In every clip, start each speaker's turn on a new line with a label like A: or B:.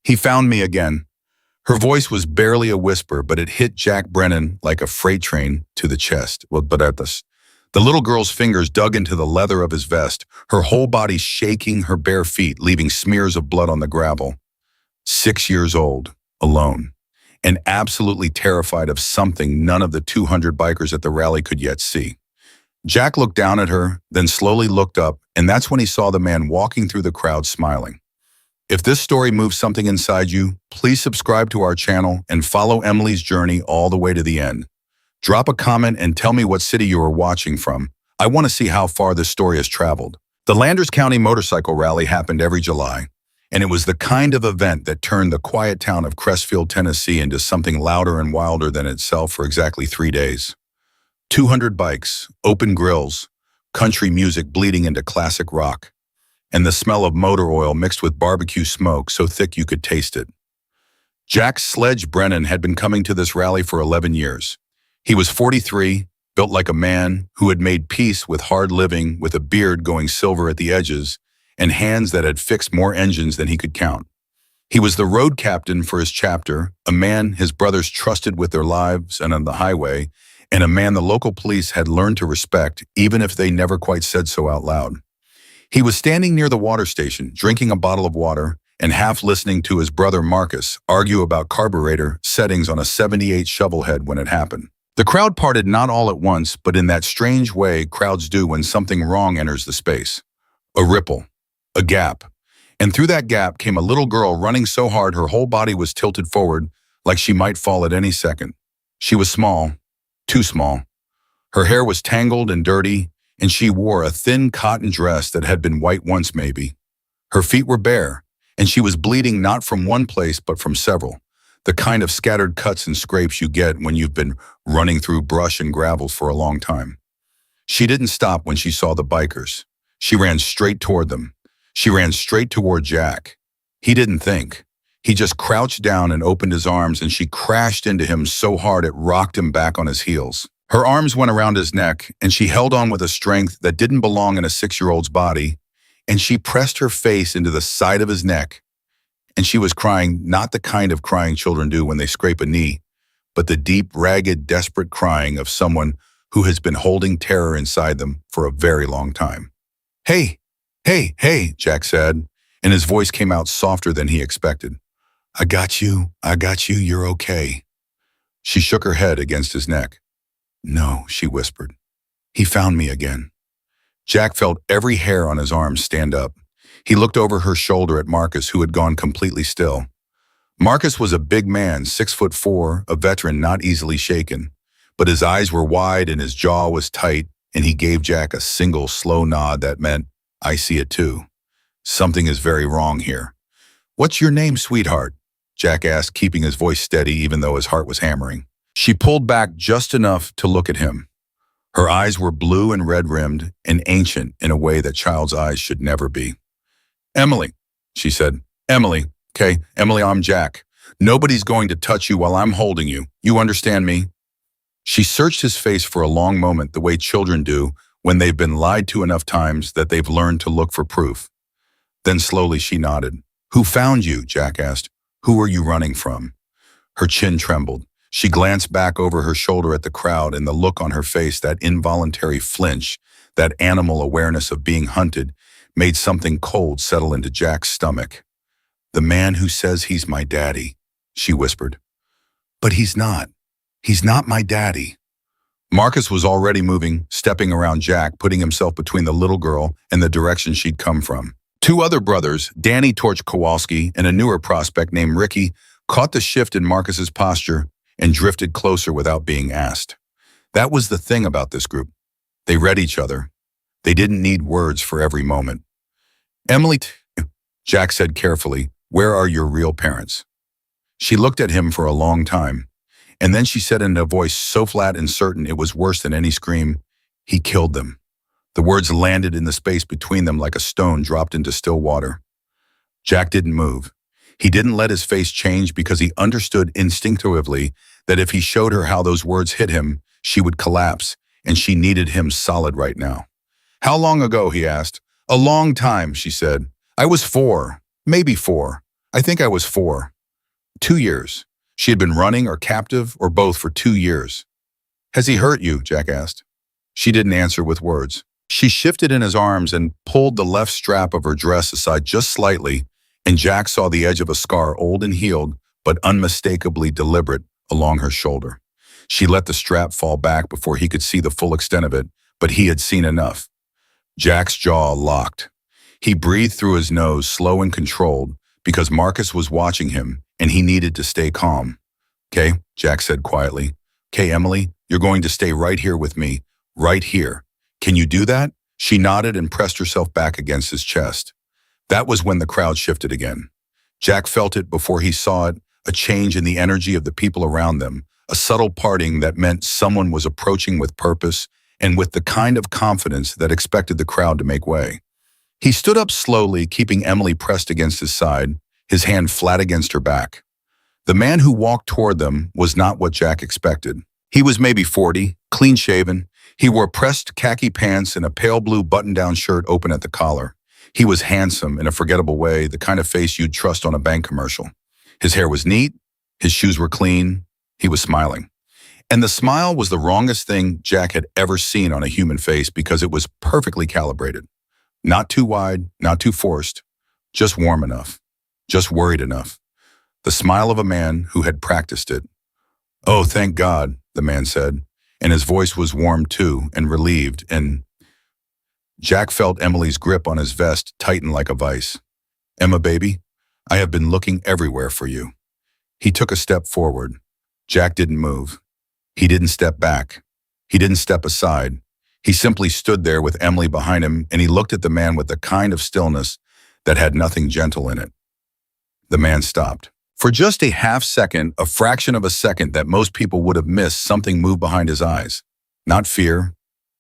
A: He found me again. Her voice was barely a whisper, but it hit Jack Brennan like a freight train to the chest. Well, but at this, the little girl's fingers dug into the leather of his vest, her whole body shaking her bare feet, leaving smears of blood on the gravel. 6 years old, alone, and absolutely terrified of something none of the 200 bikers at the rally could yet see. Jack looked down at her, then slowly looked up, and that's when he saw the man walking through the crowd smiling. If this story moves something inside you, please subscribe to our channel and follow Emily's journey all the way to the end. Drop a comment and tell me what city you are watching from. I want to see how far this story has traveled. The Landers County Motorcycle Rally happened every July, and it was the kind of event that turned the quiet town of Crestfield, Tennessee into something louder and wilder than itself for exactly 3 days. 200 bikes, open grills, country music bleeding into classic rock, and the smell of motor oil mixed with barbecue smoke so thick you could taste it. Jack Sledge Brennan had been coming to this rally for 11 years. He was 43, built like a man who had made peace with hard living, with a beard going silver at the edges and hands that had fixed more engines than he could count. He was the road captain for his chapter, a man his brothers trusted with their lives and on the highway, and a man the local police had learned to respect, even if they never quite said so out loud. He was standing near the water station, drinking a bottle of water, and half listening to his brother Marcus argue about carburetor settings on a 78 shovelhead when it happened. The crowd parted not all at once, but in that strange way crowds do when something wrong enters the space. A ripple, a gap, and through that gap came a little girl running so hard her whole body was tilted forward like she might fall at any second. She was small, too small. Her hair was tangled and dirty, and she wore a thin cotton dress that had been white once maybe. Her feet were bare, and she was bleeding not from one place but from several, the kind of scattered cuts and scrapes you get when you've been running through brush and gravel for a long time. She didn't stop when she saw the bikers. She ran straight toward them. She ran straight toward Jack. He didn't think. He just crouched down and opened his arms, and she crashed into him so hard it rocked him back on his heels. Her arms went around his neck, and she held on with a strength that didn't belong in a 6-year-old's body, and she pressed her face into the side of his neck. And she was crying, not the kind of crying children do when they scrape a knee, but the deep, ragged, desperate crying of someone who has been holding terror inside them for a very long time. "Hey, hey," Jack said, and his voice came out softer than he expected. I got you, you're okay." She shook her head against his neck. "No," she whispered. "He found me again." Jack felt every hair on his arm stand up. He looked over her shoulder at Marcus, who had gone completely still. Marcus was a big man, 6'4", a veteran not easily shaken, but his eyes were wide and his jaw was tight, and he gave Jack a single slow nod that meant, "I see it too. Something is very wrong here." "What's your name, sweetheart?" Jack asked, keeping his voice steady even though his heart was hammering. She pulled back just enough to look at him. Her eyes were blue and red-rimmed and ancient in a way that child's eyes should never be. "Emily," she said. "Emily, okay? Emily, I'm Jack. Nobody's going to touch you while I'm holding you. You understand me?" She searched his face for a long moment the way children do when they've been lied to enough times that they've learned to look for proof. Then slowly she nodded. "Who found you?" Jack asked. "Who are you running from?" Her chin trembled. She glanced back over her shoulder at the crowd, and the look on her face, that involuntary flinch, that animal awareness of being hunted, made something cold settle into Jack's stomach. "The man who says he's my daddy," she whispered. "But he's not. He's not my daddy." Marcus was already moving, stepping around Jack, putting himself between the little girl and the direction she'd come from. 2 other brothers, Danny Torch Kowalski and a newer prospect named Ricky, caught the shift in Marcus's posture and drifted closer without being asked. That was the thing about this group. They read each other. They didn't need words for every moment. "Emily," Jack said carefully, "where are your real parents?" She looked at him for a long time, and then she said in a voice so flat and certain it was worse than any scream, "He killed them." The words landed in the space between them like a stone dropped into still water. Jack didn't move. He didn't let his face change because he understood instinctively that if he showed her how those words hit him, she would collapse, and she needed him solid right now. "How long ago?" he asked. "A long time," she said. "I was 4, maybe 4. I think I was 4. 2 years. She had been running or captive or both for 2 years. Has he hurt you? Jack asked. She didn't answer with words. She shifted in his arms and pulled the left strap of her dress aside just slightly, and Jack saw the edge of a scar, old and healed, but unmistakably deliberate, along her shoulder. She let the strap fall back before he could see the full extent of it, but he had seen enough. Jack's jaw locked. He breathed through his nose, slow and controlled, because Marcus was watching him, and he needed to stay calm. "Okay," Jack said quietly. "Okay, Emily, you're going to stay right here with me, right here. Can you do that?" She nodded and pressed herself back against his chest. That was when the crowd shifted again. Jack felt it before he saw it, a change in the energy of the people around them, a subtle parting that meant someone was approaching with purpose and with the kind of confidence that expected the crowd to make way. He stood up slowly, keeping Emily pressed against his side, his hand flat against her back. The man who walked toward them was not what Jack expected. He was maybe 40, clean-shaven. He wore pressed khaki pants and a pale blue button-down shirt open at the collar. He was handsome in a forgettable way, the kind of face you'd trust on a bank commercial. His hair was neat, his shoes were clean, he was smiling. And the smile was the wrongest thing Jack had ever seen on a human face because it was perfectly calibrated. Not too wide, not too forced, just warm enough, just worried enough. The smile of a man who had practiced it. "Oh, thank God," the man said, and his voice was warm too, and relieved, and Jack felt Emily's grip on his vest tighten like a vice. "Emma, baby, I have been looking everywhere for you." He took a step forward. Jack didn't move. He didn't step back. He didn't step aside. He simply stood there with Emily behind him, and he looked at the man with the kind of stillness that had nothing gentle in it. The man stopped. For just a half second, a fraction of a second that most people would have missed, something moved behind his eyes. Not fear,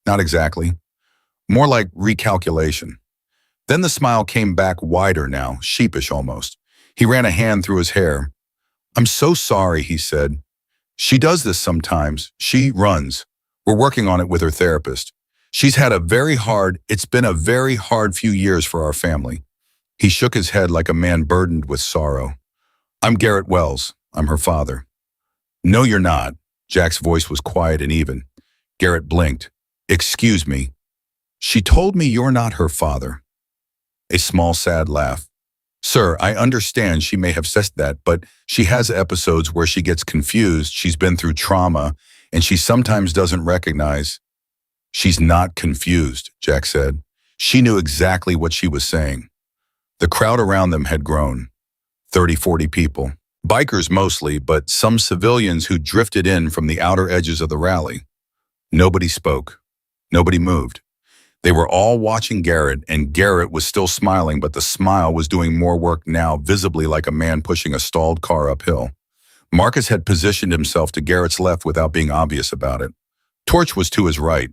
A: not exactly. More like recalculation. Then the smile came back wider now, sheepish almost. He ran a hand through his hair. "I'm so sorry," he said. "She does this sometimes. She runs. We're working on it with her therapist. It's been a very hard few years for our family." He shook his head like a man burdened with sorrow. "I'm Garrett Wells. I'm her father." "No, you're not." Jack's voice was quiet and even. Garrett blinked. "Excuse me." "She told me you're not her father." A small, sad laugh. "Sir, I understand she may have said that, but she has episodes where she gets confused. She's been through trauma, and she sometimes doesn't recognize." "She's not confused," Jack said. She knew exactly what she was saying. The crowd around them had grown. 30, 40 people. Bikers mostly, but some civilians who drifted in from the outer edges of the rally. Nobody spoke. Nobody moved. They were all watching Garrett, and Garrett was still smiling, but the smile was doing more work now, visibly like a man pushing a stalled car uphill. Marcus had positioned himself to Garrett's left without being obvious about it. Torch was to his right.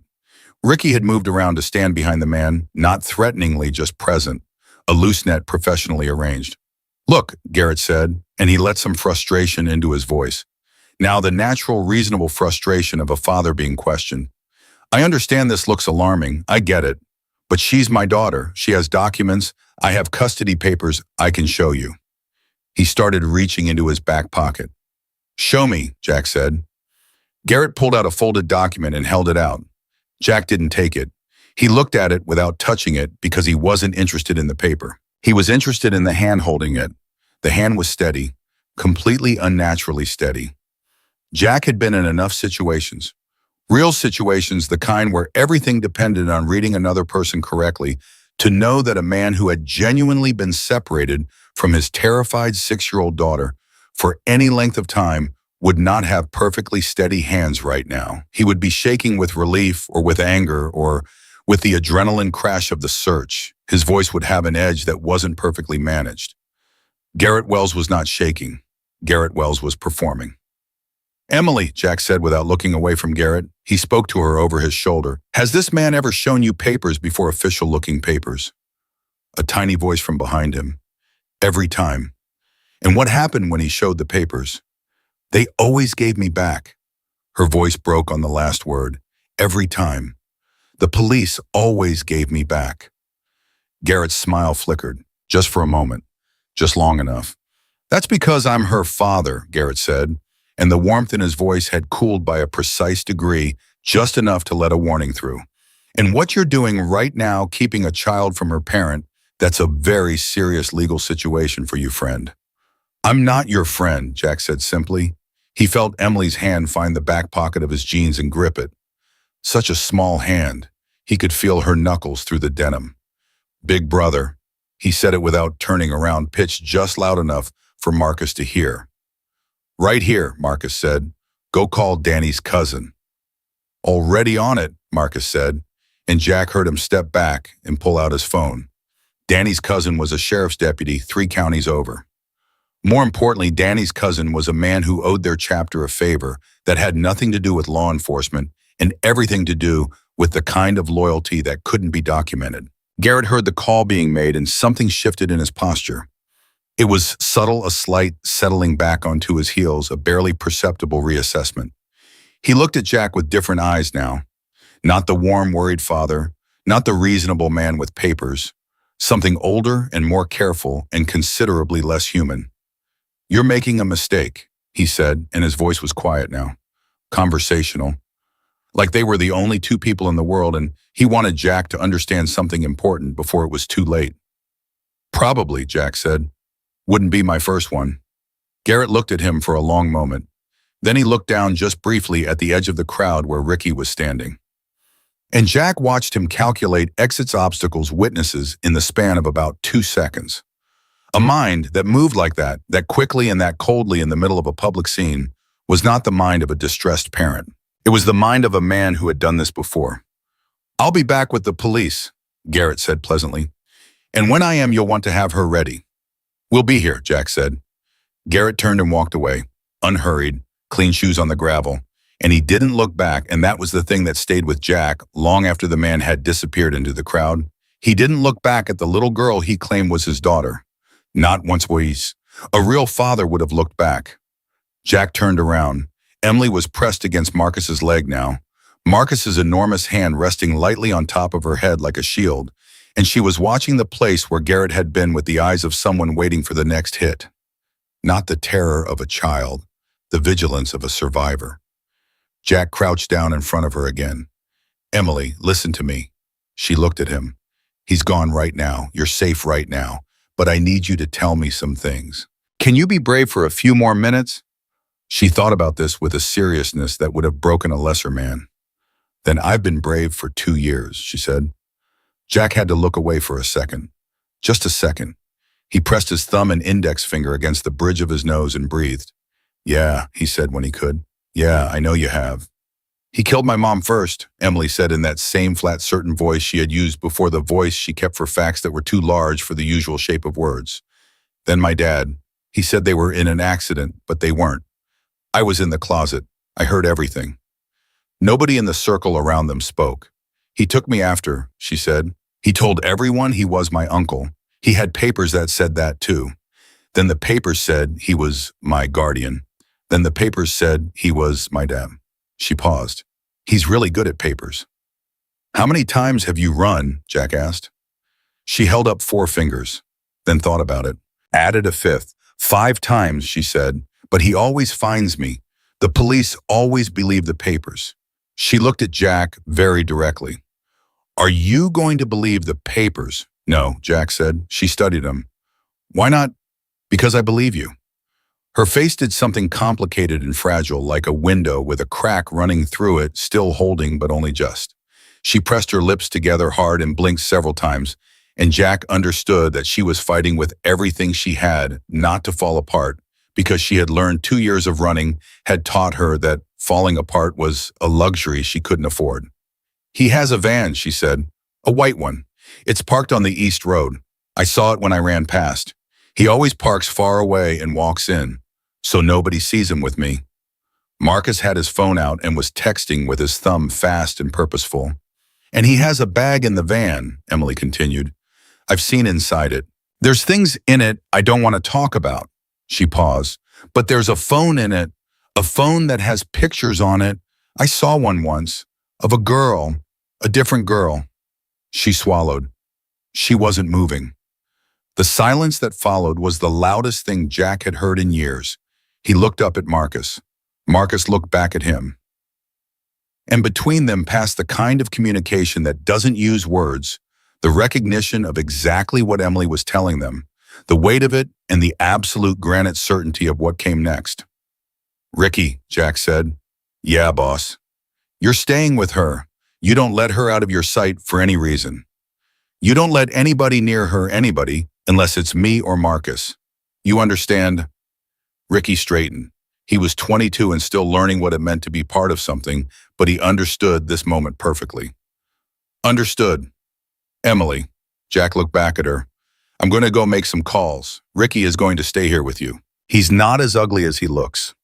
A: Ricky had moved around to stand behind the man, not threateningly, just present, a loose net professionally arranged. "Look," Garrett said, and he let some frustration into his voice. Now the natural, reasonable frustration of a father being questioned. "I understand this looks alarming, I get it, but she's my daughter. She has documents. I have custody papers I can show you." He started reaching into his back pocket. "Show me," Jack said. Garrett pulled out a folded document and held it out. Jack didn't take it. He looked at it without touching it because he wasn't interested in the paper. He was interested in the hand holding it. The hand was steady, completely unnaturally steady. Jack had been in enough situations. Real situations, the kind where everything depended on reading another person correctly, to know that a man who had genuinely been separated from his terrified 6-year-old daughter for any length of time would not have perfectly steady hands right now. He would be shaking with relief or with anger or with the adrenaline crash of the search. His voice would have an edge that wasn't perfectly managed. Garrett Wells was not shaking. Garrett Wells was performing. "Emily," Jack said without looking away from Garrett. He spoke to her over his shoulder. "Has this man ever shown you papers before official-looking papers?" A tiny voice from behind him. "Every time." "And what happened when he showed the papers?" "They always gave me back." Her voice broke on the last word. "Every time. The police always gave me back." Garrett's smile flickered, just for a moment, just long enough. That's because I'm her father, Garrett said, and the warmth in his voice had cooled by a precise degree, just enough to let a warning through. And what you're doing right now, keeping a child from her parent, that's a very serious legal situation for you, friend. I'm not your friend, Jack said simply. He felt Emily's hand find the back pocket of his jeans and grip it. Such a small hand. He could feel her knuckles through the denim. Big brother. He said it without turning around, pitched just loud enough for Marcus to hear. Right here, Marcus said. Go call Danny's cousin. Already on it, Marcus said, and Jack heard him step back and pull out his phone. Danny's cousin was a sheriff's deputy 3 counties over. More importantly, Danny's cousin was a man who owed their chapter a favor that had nothing to do with law enforcement and everything to do with the kind of loyalty that couldn't be documented. Garrett heard the call being made and something shifted in his posture. It was subtle, a slight settling back onto his heels, a barely perceptible reassessment. He looked at Jack with different eyes now. Not the warm, worried father, not the reasonable man with papers. Something older and more careful and considerably less human. You're making a mistake, he said, and his voice was quiet now. Conversational. Like they were the only 2 people in the world, and he wanted Jack to understand something important before it was too late. Probably, Jack said. Wouldn't be my first one. Garrett looked at him for a long moment. Then he looked down just briefly at the edge of the crowd where Ricky was standing. And Jack watched him calculate exits, obstacles, witnesses in the span of about 2 seconds. A mind that moved like that quickly and that coldly in the middle of a public scene, was not the mind of a distressed parent. It was the mind of a man who had done this before. I'll be back with the police, Garrett said pleasantly. And when I am, you'll want to have her ready. We'll be here, Jack said. Garrett turned and walked away, unhurried, clean shoes on the gravel, and he didn't look back, and that was the thing that stayed with Jack long after the man had disappeared into the crowd. He didn't look back at the little girl he claimed was his daughter. Not once was. A real father would have looked back. Jack turned around. Emily was pressed against Marcus's leg now, Marcus's enormous hand resting lightly on top of her head like a shield, and she was watching the place where Garrett had been with the eyes of someone waiting for the next hit. Not the terror of a child, the vigilance of a survivor. Jack crouched down in front of her again. Emily, listen to me. She looked at him. He's gone right now. You're safe right now. But I need you to tell me some things. Can you be brave for a few more minutes? She thought about this with a seriousness that would have broken a lesser man. Then I've been brave for 2 years, she said. Jack had to look away for a second. Just a second. He pressed his thumb and index finger against the bridge of his nose and breathed. Yeah, he said when he could. Yeah, I know you have. He killed my mom first, Emily said in that same flat, certain voice she had used before, the voice she kept for facts that were too large for the usual shape of words. Then my dad. He said they were in an accident, but they weren't. I was in the closet. I heard everything. Nobody in the circle around them spoke. He took me after, she said. He told everyone he was my uncle. He had papers that said that too. Then the papers said he was my guardian. Then the papers said he was my dad. She paused. He's really good at papers. How many times have you run? Jack asked. She held up 4 fingers, then thought about it. Added a 5th. 5 times, she said, but he always finds me. The police always believe the papers. She looked at Jack very directly. Are you going to believe the papers? No, Jack said. She studied him. Why not? Because I believe you. Her face did something complicated and fragile, like a window with a crack running through it, still holding but only just. She pressed her lips together hard and blinked several times, and Jack understood that she was fighting with everything she had not to fall apart, because she had learned 2 years of running had taught her that falling apart was a luxury she couldn't afford. He has a van, she said. A white one. It's parked on the East Road. I saw it when I ran past. He always parks far away and walks in, so nobody sees him with me. Marcus had his phone out and was texting with his thumb fast and purposeful. And he has a bag in the van, Emily continued. I've seen inside it. There's things in it I don't want to talk about. She paused. But there's a phone in it, a phone that has pictures on it. I saw one once, of a girl, a different girl. She swallowed. She wasn't moving. The silence that followed was the loudest thing Jack had heard in years. He looked up at Marcus. Marcus looked back at him. And between them passed the kind of communication that doesn't use words, the recognition of exactly what Emily was telling them, the weight of it, and the absolute granite certainty of what came next. "Ricky," Jack said. "Yeah, boss. You're staying with her. You don't let her out of your sight for any reason. You don't let anybody near her, anybody, unless it's me or Marcus. You understand?" Ricky straightened. He was 22 and still learning what it meant to be part of something, but he understood this moment perfectly. "Understood. Emily." Jack looked back at her. "I'm going to go make some calls. Ricky is going to stay here with you. He's not as ugly as he looks."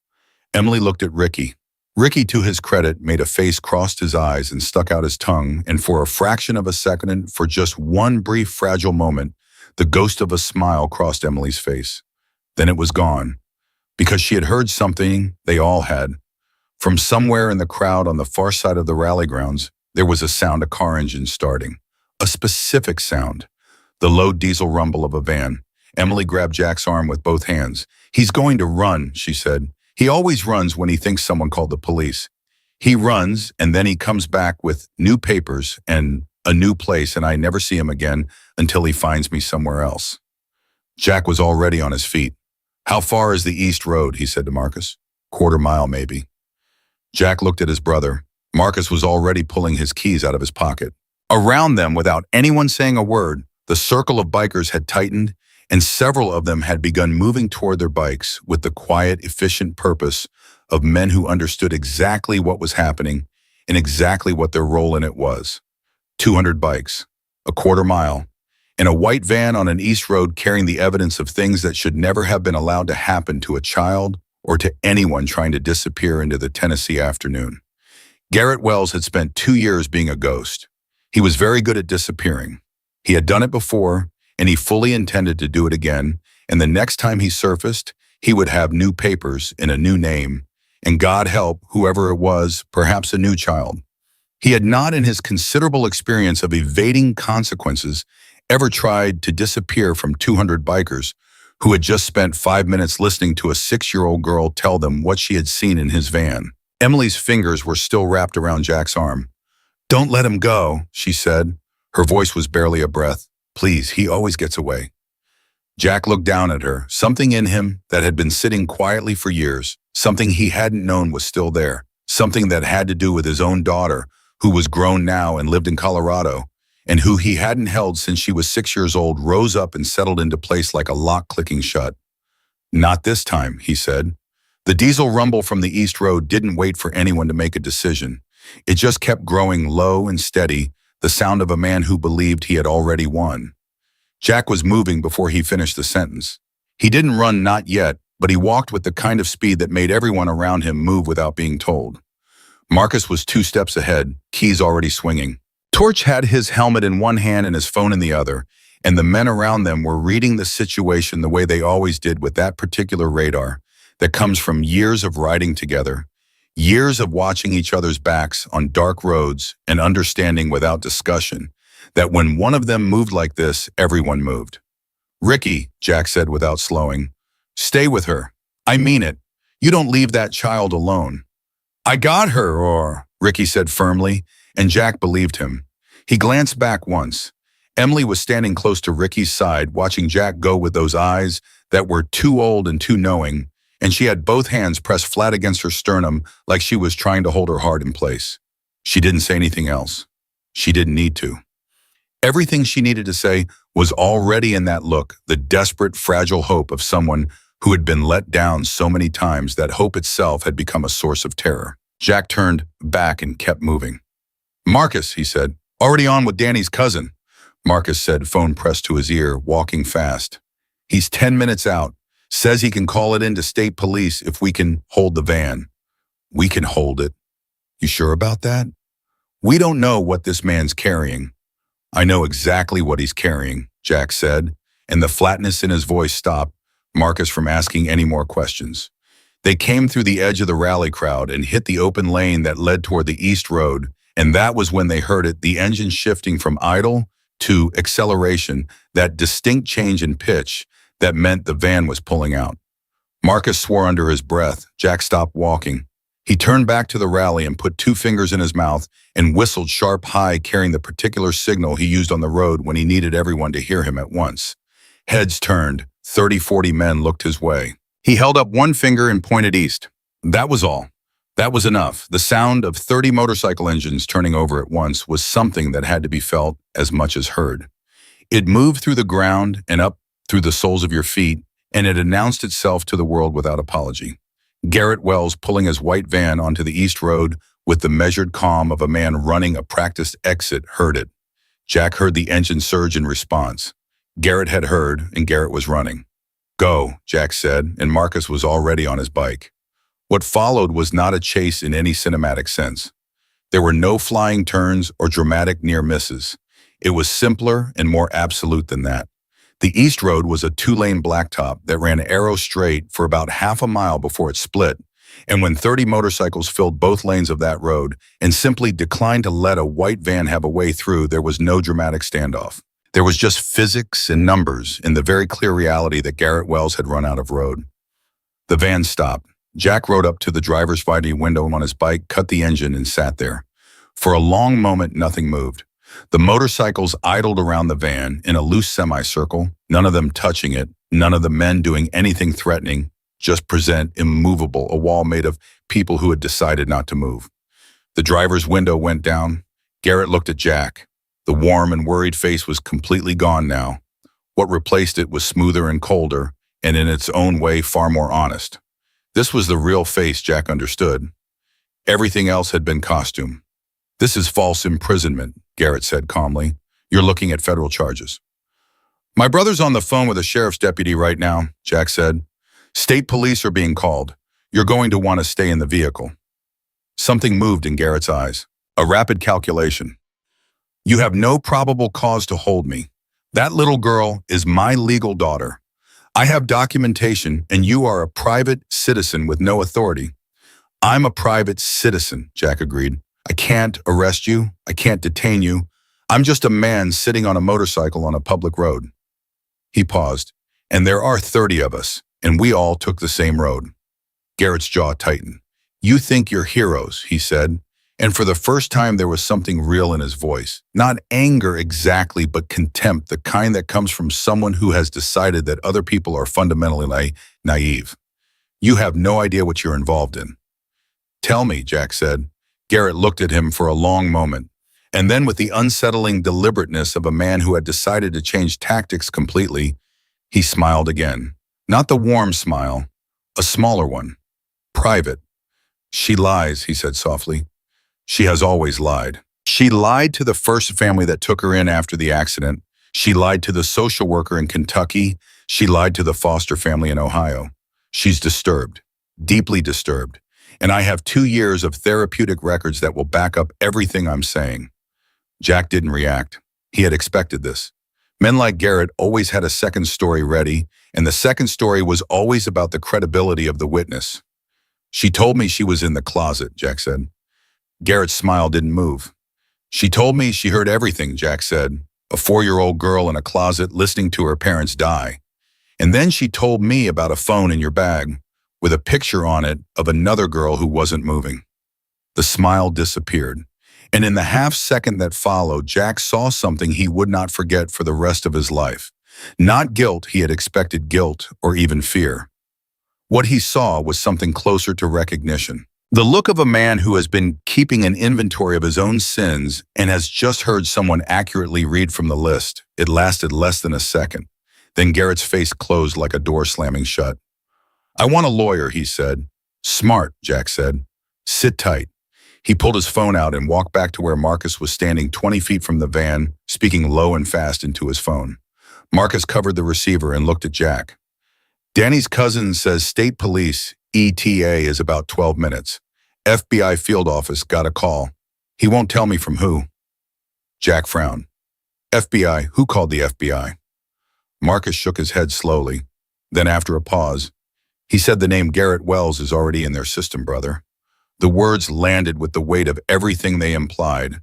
A: Emily looked at Ricky. Ricky, to his credit, made a face, crossed his eyes, and stuck out his tongue, and for a fraction of a second, for just one brief, fragile moment, the ghost of a smile crossed Emily's face. Then it was gone, because she had heard something they all had. From somewhere in the crowd on the far side of the rally grounds, there was a sound of car engines starting. A specific sound. The low diesel rumble of a van. Emily grabbed Jack's arm with both hands. "He's going to run," she said. "He always runs when he thinks someone called the police. He runs, and then he comes back with new papers and a new place, and I never see him again until he finds me somewhere else." Jack was already on his feet. "How far is the East Road?" he said to Marcus. "Quarter mile, maybe." Jack looked at his brother. Marcus was already pulling his keys out of his pocket. Around them, without anyone saying a word, the circle of bikers had tightened, and several of them had begun moving toward their bikes with the quiet, efficient purpose of men who understood exactly what was happening and exactly what their role in it was. 200 bikes, a quarter mile, in a white van on an East Road carrying the evidence of things that should never have been allowed to happen to a child or to anyone trying to disappear into the Tennessee afternoon. Garrett Wells had spent 2 years being a ghost. He was very good at disappearing. He had done it before, and he fully intended to do it again, and the next time he surfaced, he would have new papers and a new name, and God help, whoever it was, perhaps a new child. He had not, in his considerable experience of evading consequences, ever tried to disappear from 200 bikers who had just spent 5 minutes listening to a 6-year-old girl tell them what she had seen in his van. Emily's fingers were still wrapped around Jack's arm. "Don't let him go," she said. Her voice was barely a breath. "Please, he always gets away." Jack looked down at her. Something in him that had been sitting quietly for years, something he hadn't known was still there, something that had to do with his own daughter, who was grown now and lived in Colorado, and who he hadn't held since she was 6 years old, rose up and settled into place like a lock clicking shut. "Not this time," he said. The diesel rumble from the East Road didn't wait for anyone to make a decision. It just kept growing low and steady, the sound of a man who believed he had already won. Jack was moving before he finished the sentence. He didn't run, not yet, but he walked with the kind of speed that made everyone around him move without being told. Marcus was 2 steps ahead, keys already swinging. Torch had his helmet in one hand and his phone in the other, and the men around them were reading the situation the way they always did with that particular radar that comes from years of riding together, years of watching each other's backs on dark roads and understanding without discussion that when one of them moved like this, everyone moved. "Ricky," Jack said without slowing, "stay with her. I mean it. You don't leave that child alone." "I got her," Ricky said firmly, and Jack believed him. He glanced back once. Emily was standing close to Ricky's side, watching Jack go with those eyes that were too old and too knowing, and she had both hands pressed flat against her sternum like she was trying to hold her heart in place. She didn't say anything else. She didn't need to. Everything she needed to say was already in that look, the desperate, fragile hope of someone who had been let down so many times that hope itself had become a source of terror. Jack turned back and kept moving. "Marcus," he said. "Already on with Danny's cousin." Marcus said, phone pressed to his ear, walking fast. "He's 10 minutes out. Says he can call it in to state police if we can hold the van." "We can hold it." "You sure about that?" "We don't know what this man's carrying." "I know exactly what he's carrying," Jack said, and the flatness in his voice stopped Marcus from asking any more questions. They came through the edge of the rally crowd and hit the open lane that led toward the East Road, and that was when they heard it, the engine shifting from idle to acceleration, that distinct change in pitch that meant the van was pulling out. Marcus swore under his breath. Jack stopped walking. He turned back to the rally and put two fingers in his mouth and whistled sharp high, carrying the particular signal he used on the road when he needed everyone to hear him at once. Heads turned. 30-40 men looked his way. He held up one finger and pointed east. That was all. That was enough. The sound of 30 motorcycle engines turning over at once was something that had to be felt as much as heard. It moved through the ground and up through the soles of your feet, and it announced itself to the world without apology. Garrett Wells pulling his white van onto the east road with the measured calm of a man running a practiced exit heard it. Jack heard the engine surge in response. Garrett had heard, and Garrett was running. Go, Jack said, and Marcus was already on his bike. What followed was not a chase in any cinematic sense. There were no flying turns or dramatic near misses. It was simpler and more absolute than that. The East Road was a two-lane blacktop that ran arrow straight for about half a mile before it split, and when 30 motorcycles filled both lanes of that road and simply declined to let a white van have a way through, there was no dramatic standoff. There was just physics and numbers and the very clear reality that Garrett Wells had run out of road. The van stopped. Jack rode up to the driver's side window on his bike, cut the engine, and sat there. For a long moment, nothing moved. The motorcycles idled around the van in a loose semicircle, none of them touching it, none of the men doing anything threatening, just present immovable, a wall made of people who had decided not to move. The driver's window went down. Garrett looked at Jack. The warm and worried face was completely gone now. What replaced it was smoother and colder, and in its own way far more honest. This was the real face, Jack understood. Everything else had been costume. This is false imprisonment, Garrett said calmly. You're looking at federal charges. My brother's on the phone with a sheriff's deputy right now, Jack said. State police are being called. You're going to want to stay in the vehicle. Something moved in Garrett's eyes. A rapid calculation. You have no probable cause to hold me. That little girl is my legal daughter. I have documentation, and you are a private citizen with no authority. I'm a private citizen, Jack agreed. I can't arrest you. I can't detain you. I'm just a man sitting on a motorcycle on a public road. He paused. And there are 30 of us, and we all took the same road. Garrett's jaw tightened. You think you're heroes, he said. And for the first time, there was something real in his voice. Not anger exactly, but contempt, the kind that comes from someone who has decided that other people are fundamentally naive. You have no idea what you're involved in. Tell me, Jack said. Garrett looked at him for a long moment, and then with the unsettling deliberateness of a man who had decided to change tactics completely, he smiled again. Not the warm smile, a smaller one. Private. She lies, he said softly. She has always lied. She lied to the first family that took her in after the accident. She lied to the social worker in Kentucky. She lied to the foster family in Ohio. She's disturbed, deeply disturbed. And I have 2 years of therapeutic records that will back up everything I'm saying. Jack didn't react. He had expected this. Men like Garrett always had a second story ready, and the second story was always about the credibility of the witness. She told me she was in the closet, Jack said. Garrett's smile didn't move. She told me she heard everything, Jack said. A 4-year-old girl in a closet listening to her parents die. And then she told me about a phone in your bag with a picture on it of another girl who wasn't moving. The smile disappeared. And in the half second that followed, Jack saw something he would not forget for the rest of his life. Not guilt, he had expected guilt or even fear. What he saw was something closer to recognition. The look of a man who has been keeping an inventory of his own sins and has just heard someone accurately read from the list. It lasted less than a second. Then Garrett's face closed like a door slamming shut. I want a lawyer, he said. Smart, Jack said. Sit tight. He pulled his phone out and walked back to where Marcus was standing 20 feet from the van, speaking low and fast into his phone. Marcus covered the receiver and looked at Jack. Danny's cousin says state police, ETA, is about 12 minutes. FBI field office got a call. He won't tell me from who. Jack frowned. FBI, who called the FBI? Marcus shook his head slowly. Then after a pause, he said the name Garrett Wells is already in their system, brother. The words landed with the weight of everything they implied.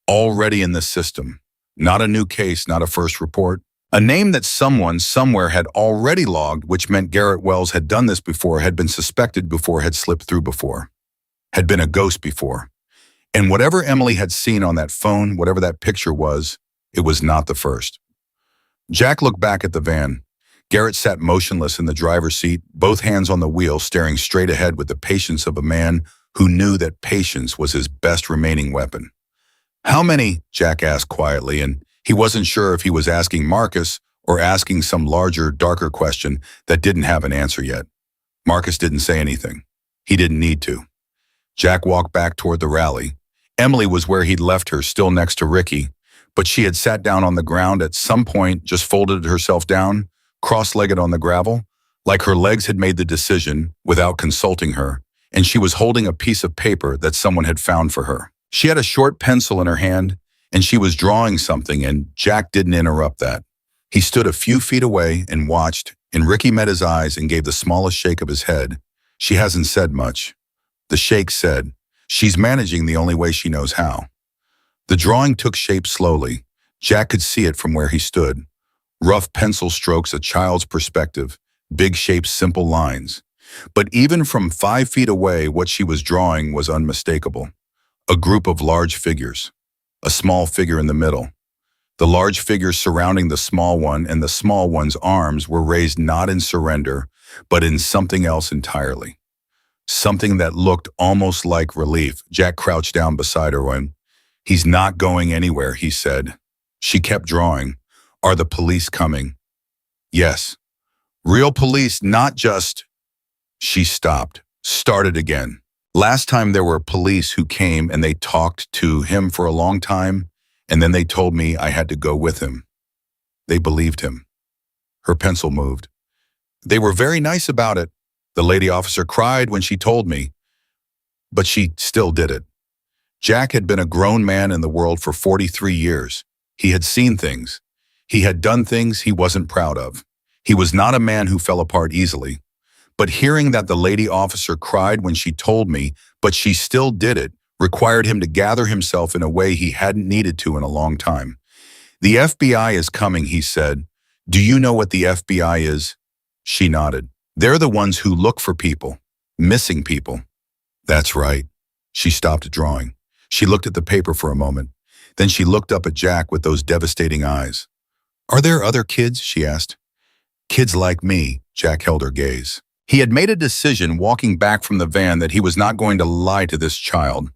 A: Already in the system. Not a new case, not a first report. A name that someone somewhere had already logged, which meant Garrett Wells had done this before, had been suspected before, had slipped through before, had been a ghost before. And whatever Emily had seen on that phone, whatever that picture was, it was not the first. Jack looked back at the van. Garrett sat motionless in the driver's seat, both hands on the wheel, staring straight ahead with the patience of a man who knew that patience was his best remaining weapon. How many? Jack asked quietly, and he wasn't sure if he was asking Marcus or asking some larger, darker question that didn't have an answer yet. Marcus didn't say anything. He didn't need to. Jack walked back toward the rally. Emily was where he'd left her, still next to Ricky, but she had sat down on the ground at some point, just folded herself down, cross-legged on the gravel, like her legs had made the decision without consulting her, and she was holding a piece of paper that someone had found for her. She had a short pencil in her hand, and she was drawing something, and Jack didn't interrupt that. He stood a few feet away and watched, and Ricky met his eyes and gave the smallest shake of his head. She hasn't said much. The shake said, she's managing the only way she knows how. The drawing took shape slowly. Jack could see it from where he stood. Rough pencil strokes, a child's perspective, big shapes, simple lines. But even from 5 feet away, what she was drawing was unmistakable. A group of large figures. A small figure in the middle. The large figures surrounding the small one, and the small one's arms were raised not in surrender, but in something else entirely. Something that looked almost like relief. Jack crouched down beside her when, "He's not going anywhere," he said. She kept drawing. "Are the police coming?" "Yes. Real police, not just..." She stopped, started again. "Last time there were police who came and they talked to him for a long time, and then they told me I had to go with him. They believed him." Her pencil moved. "They were very nice about it. The lady officer cried when she told me, but she still did it." Jack had been a grown man in the world for 43 years. He had seen things. He had done things he wasn't proud of. He was not a man who fell apart easily. But hearing that the lady officer cried when she told me, but she still did it, required him to gather himself in a way he hadn't needed to in a long time. "The FBI is coming," he said. "Do you know what the FBI is?" She nodded. "They're the ones who look for people, missing people." "That's right." She stopped drawing. She looked at the paper for a moment. Then she looked up at Jack with those devastating eyes. "Are there other kids?" she asked. "Kids like me," Jack held her gaze. He had made a decision walking back from the van that he was not going to lie to this child.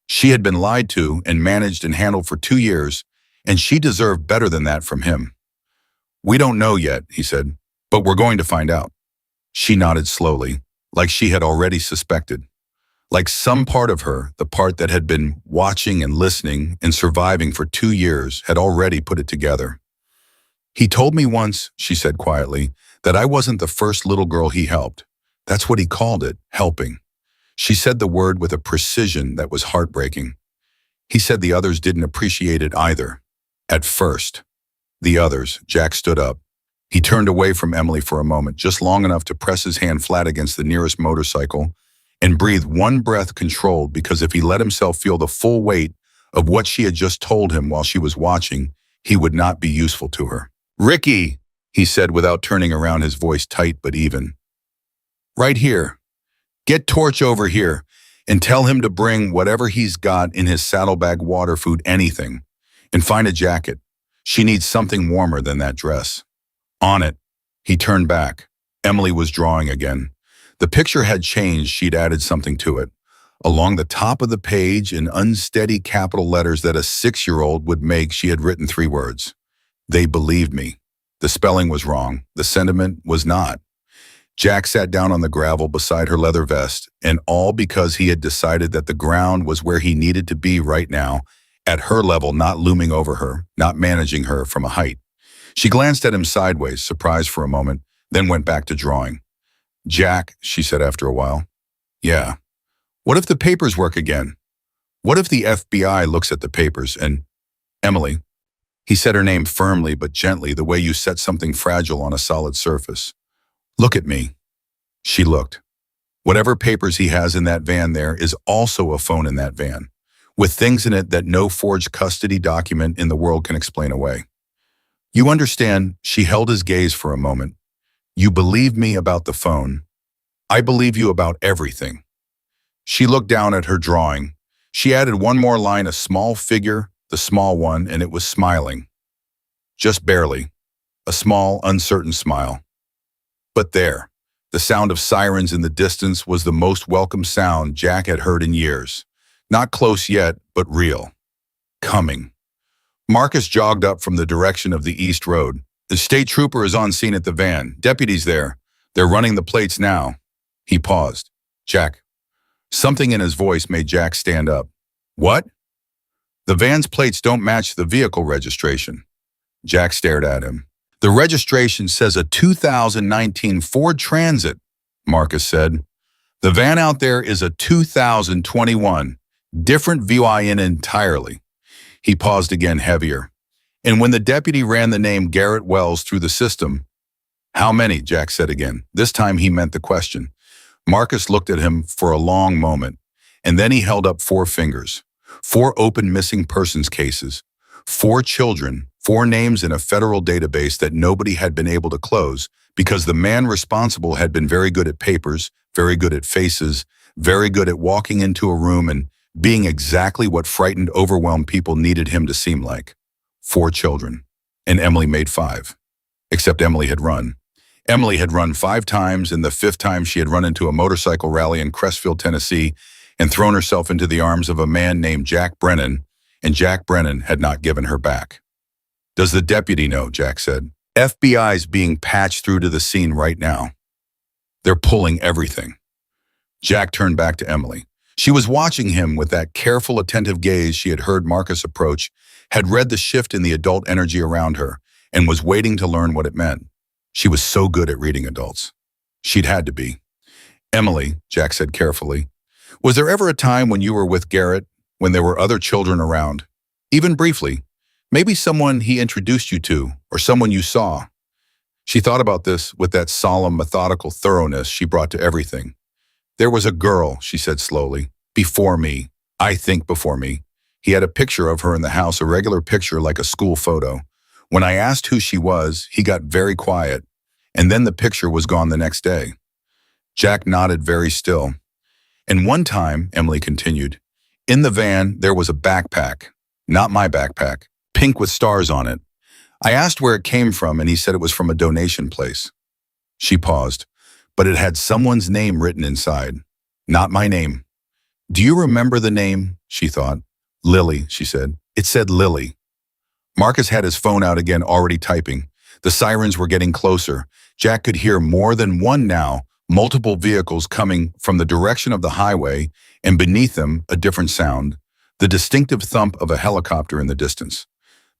A: She had been lied to and managed and handled for 2 years, and she deserved better than that from him. "We don't know yet," he said, "but we're going to find out." She nodded slowly, like she had already suspected. Like some part of her, the part that had been watching and listening and surviving for 2 years, had already put it together. "He told me once," she said quietly, "that I wasn't the first little girl he helped. That's what he called it, helping." She said the word with a precision that was heartbreaking. "He said the others didn't appreciate it either. At first." The others. Jack stood up. He turned away from Emily for a moment, just long enough to press his hand flat against the nearest motorcycle and breathe one breath controlled, because if he let himself feel the full weight of what she had just told him while she was watching, he would not be useful to her. "Ricky," he said without turning around, his voice tight but even. "Right here. Get Torch over here and tell him to bring whatever he's got in his saddlebag, water, food, anything, and find a jacket. She needs something warmer than that dress." "On it." He turned back. Emily was drawing again. The picture had changed. She'd added something to it. Along the top of the page, in unsteady capital letters that a 6-year-old would make, she had written 3 words. "They believed me." The spelling was wrong. The sentiment was not. Jack sat down on the gravel beside her leather vest, and all because he had decided that the ground was where he needed to be right now, at her level, not looming over her, not managing her from a height. She glanced at him sideways, surprised for a moment, then went back to drawing. "Jack," she said after a while. "Yeah. What if the papers work again? What if the FBI looks at the papers and..." "Emily." He said her name firmly but gently, the way you set something fragile on a solid surface. "Look at me." She looked. "Whatever papers he has in that van there is also a phone in that van. with things in it that no forged custody document in the world can explain away. You understand, she held his gaze for a moment. You believe me about the phone. I believe you about everything. She looked down at her drawing. She added one more line, a small figure, the small one, and it was smiling. Just barely. A small, uncertain smile. But there, the sound of sirens in the distance was the most welcome sound Jack had heard in years. Not close yet, but real. Coming. Marcus jogged up from the direction of the East Road. The state trooper is on scene at the van. Deputies there. They're running the plates now. He paused. Jack. Something in his voice made Jack stand up. What? The van's plates don't match the vehicle registration. Jack stared at him. The registration says a 2019 Ford Transit, Marcus said. The van out there is a 2021. Different VIN entirely. He paused again, heavier. And when the deputy ran the name Garrett Wells through the system, how many? Jack said again. This time he meant the question. Marcus looked at him for a long moment, and then he held up 4 fingers. 4 open missing persons cases. 4 children, 4 names in a federal database that nobody had been able to close because the man responsible had been very good at papers, very good at faces, very good at walking into a room and being exactly what frightened, overwhelmed people needed him to seem like. 4 children. And Emily made 5. Except Emily had run. Emily had run 5 times, and the 5th time she had run into a motorcycle rally in Crestfield, Tennessee, and thrown herself into the arms of a man named Jack Brennan, and Jack Brennan had not given her back. Does the deputy know? Jack said. FBI's being patched through to the scene right now. They're pulling everything. Jack turned back to Emily. She was watching him with that careful, attentive gaze she had heard Marcus approach, had read the shift in the adult energy around her, and was waiting to learn what it meant. She was so good at reading adults. She'd had to be. Emily, Jack said carefully, was there ever a time when you were with Garrett, when there were other children around? Even briefly. Maybe someone he introduced you to, or someone you saw. She thought about this with that solemn, methodical thoroughness she brought to everything. There was a girl, she said slowly, before me. I think before me. He had a picture of her in the house, a regular picture like a school photo. When I asked who she was, he got very quiet, and then the picture was gone the next day. Jack nodded very still. And one time, Emily continued, in the van there was a backpack, not my backpack, pink with stars on it. I asked where it came from, and he said it was from a donation place. She paused, but it had someone's name written inside. Not my name. Do you remember the name? She thought. Lily, she said. It said Lily. Marcus had his phone out again, already typing. The sirens were getting closer. Jack could hear more than one now, multiple vehicles coming from the direction of the highway, and beneath them, a different sound, the distinctive thump of a helicopter in the distance.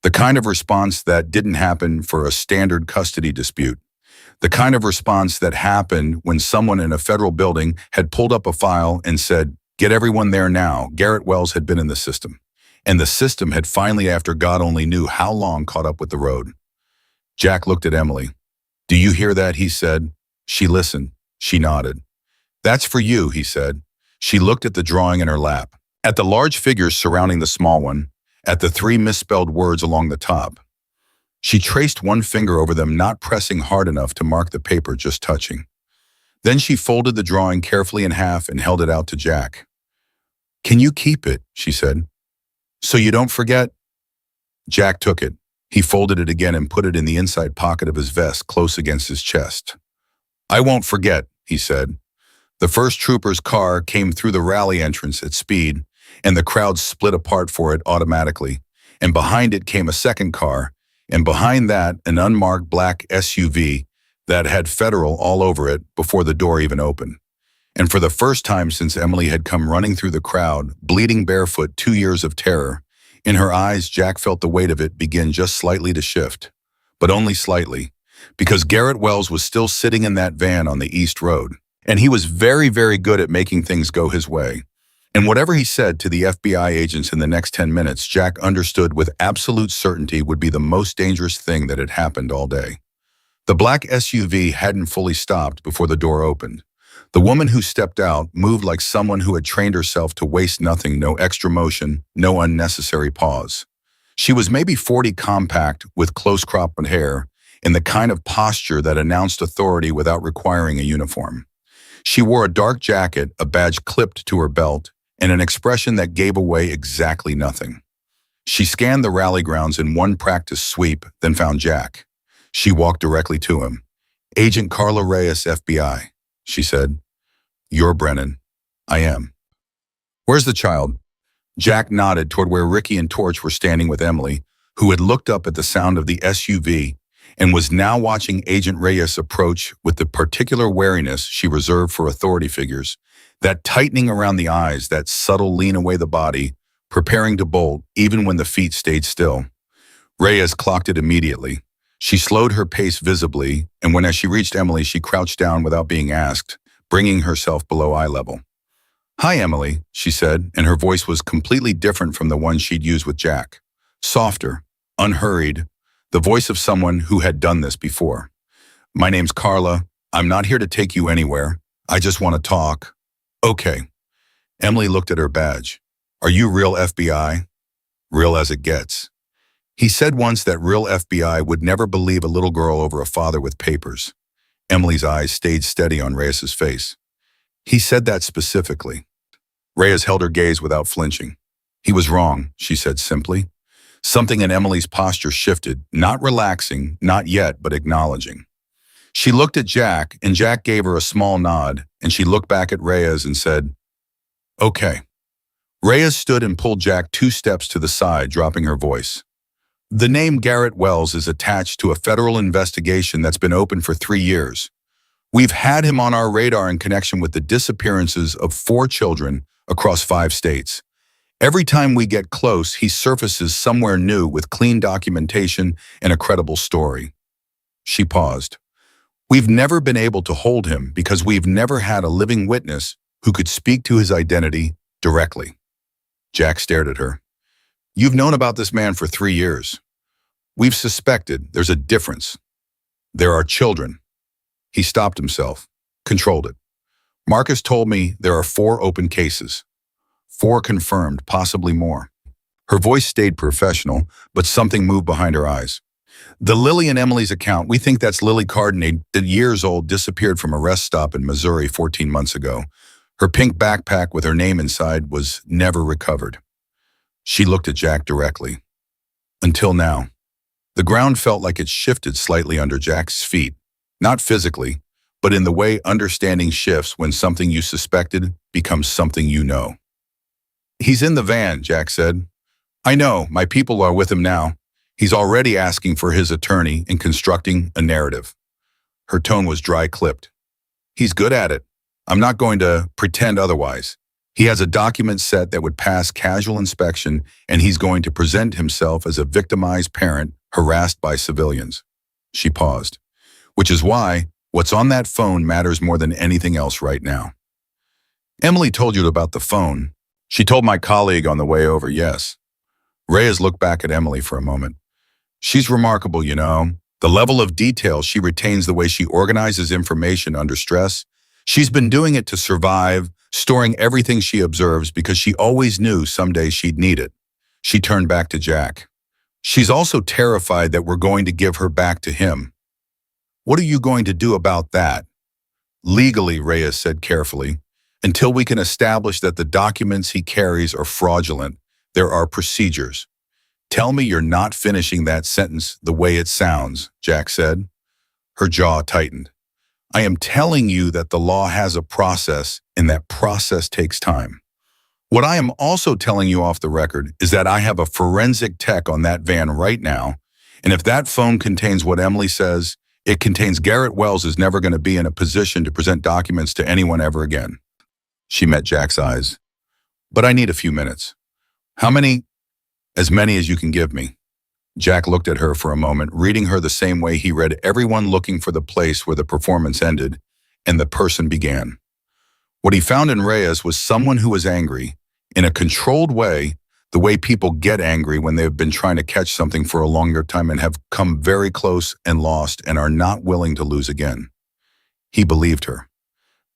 A: The kind of response that didn't happen for a standard custody dispute. The kind of response that happened when someone in a federal building had pulled up a file and said, "Get everyone there now." Garrett Wells had been in the system. And the system had finally, after God only knew how long, caught up with the road. Jack looked at Emily. "Do you hear that?" he said. She listened. She nodded. "That's for you," he said. She looked at the drawing in her lap, at the large figures surrounding the small one, at the 3 misspelled words along the top. She traced one finger over them, not pressing hard enough to mark the paper, just touching. Then she folded the drawing carefully in half and held it out to Jack. "Can you keep it?" she said. "So you don't forget?" Jack took it. He folded it again and put it in the inside pocket of his vest, close against his chest. "I won't forget," he said. The first trooper's car came through the rally entrance at speed, and the crowd split apart for it automatically. And behind it came a second car, and behind that, an unmarked black SUV that had Federal all over it before the door even opened. And for the first time since Emily had come running through the crowd, bleeding barefoot, 2 years of terror, in her eyes, Jack felt the weight of it begin just slightly to shift. But only slightly, because Garrett Wells was still sitting in that van on the East Road. And he was very, very good at making things go his way. And whatever he said to the FBI agents in the next 10 minutes, Jack understood with absolute certainty would be the most dangerous thing that had happened all day. The black SUV hadn't fully stopped before the door opened. The woman who stepped out moved like someone who had trained herself to waste nothing, no extra motion, no unnecessary pause. She was maybe 40, compact, with close-cropped hair, in the kind of posture that announced authority without requiring a uniform. She wore a dark jacket, a badge clipped to her belt, and an expression that gave away exactly nothing. She scanned the rally grounds in one practice sweep, then found Jack. She walked directly to him. "Agent Carla Reyes, FBI," she said. "You're Brennan." "I am." "Where's the child?" Jack nodded toward where Ricky and Torch were standing with Emily, who had looked up at the sound of the SUV and was now watching Agent Reyes approach with the particular wariness she reserved for authority figures, that tightening around the eyes, that subtle lean away the body, preparing to bolt even when the feet stayed still. Reyes clocked it immediately. She slowed her pace visibly, and as she reached Emily, she crouched down without being asked, bringing herself below eye level. "Hi, Emily," she said, and her voice was completely different from the one she'd used with Jack. Softer, unhurried, the voice of someone who had done this before. "My name's Carla. I'm not here to take you anywhere. I just want to talk." "Okay." Emily looked at her badge. "Are you real FBI?" "Real as it gets." He said once that real FBI would never believe a little girl over a father with papers. Emily's eyes stayed steady on Reyes's face. "He said that specifically." Reyes held her gaze without flinching. "He was wrong," she said simply. Something in Emily's posture shifted, not relaxing, not yet, but acknowledging. She looked at Jack, and Jack gave her a small nod, and she looked back at Reyes and said, "Okay." Reyes stood and pulled Jack 2 steps to the side, dropping her voice. "The name Garrett Wells is attached to a federal investigation that's been open for 3 years. We've had him on our radar in connection with the disappearances of 4 children across 5 states. Every time we get close, he surfaces somewhere new with clean documentation and a credible story." She paused. "We've never been able to hold him because we've never had a living witness who could speak to his identity directly." Jack stared at her. "You've known about this man for 3 years. We've suspected there's a difference. There are children." He stopped himself, controlled it. "Marcus told me there are 4 open cases. 4 confirmed, possibly more." Her voice stayed professional, but something moved behind her eyes. "The Lily and Emily's account, we think that's Lily Cardinade, the years old, disappeared from a rest stop in Missouri 14 months ago. Her pink backpack with her name inside was never recovered." She looked at Jack directly. "Until now." The ground felt like it shifted slightly under Jack's feet, not physically, but in the way understanding shifts when something you suspected becomes something you know. "He's in the van," Jack said. "I know, my people are with him now. He's already asking for his attorney and constructing a narrative." Her tone was dry-clipped. "He's good at it. I'm not going to pretend otherwise. He has a document set that would pass casual inspection, and he's going to present himself as a victimized parent harassed by civilians." She paused. "Which is why what's on that phone matters more than anything else right now." "Emily told you about the phone." "She told my colleague on the way over, yes." Reyes looked back at Emily for a moment. "She's remarkable, you know. The level of detail she retains, the way she organizes information under stress. She's been doing it to survive, storing everything she observes because she always knew someday she'd need it." She turned back to Jack. "She's also terrified that we're going to give her back to him." "What are you going to do about that?" "Legally," Reyes said carefully, "until we can establish that the documents he carries are fraudulent, there are procedures." "Tell me you're not finishing that sentence the way it sounds," Jack said. Her jaw tightened. "I am telling you that the law has a process, and that process takes time. What I am also telling you off the record is that I have a forensic tech on that van right now, and if that phone contains what Emily says it contains, Garrett Wells is never going to be in a position to present documents to anyone ever again." She met Jack's eyes. "But I need a few minutes." "How many?" "As many as you can give me." Jack looked at her for a moment, reading her the same way he read everyone looking for the place where the performance ended and the person began. What he found in Reyes was someone who was angry, in a controlled way, the way people get angry when they've been trying to catch something for a longer time and have come very close and lost and are not willing to lose again. He believed her.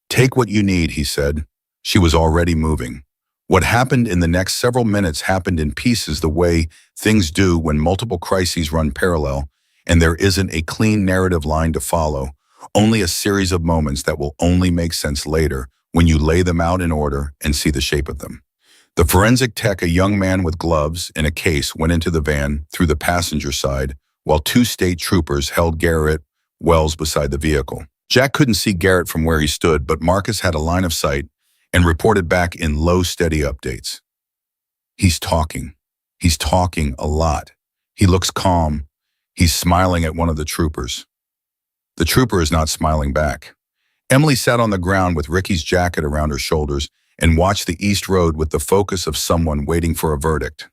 A: Take what you need, he said. She was already moving. What happened in the next several minutes happened in pieces the way things do when multiple crises run parallel and there isn't a clean narrative line to follow, only a series of moments that will only make sense later when you lay them out in order and see the shape of them. The forensic tech, a young man with gloves in a case, went into the van through the passenger side, while two state troopers held Garrett Wells beside the vehicle. Jack couldn't see Garrett from where he stood, but Marcus had a line of sight and reported back in low, steady updates. He's talking. He's talking a lot. He looks calm. He's smiling at one of the troopers. The trooper is not smiling back. Emily sat on the ground with Ricky's jacket around her shoulders and watched the East Road with the focus of someone waiting for a verdict.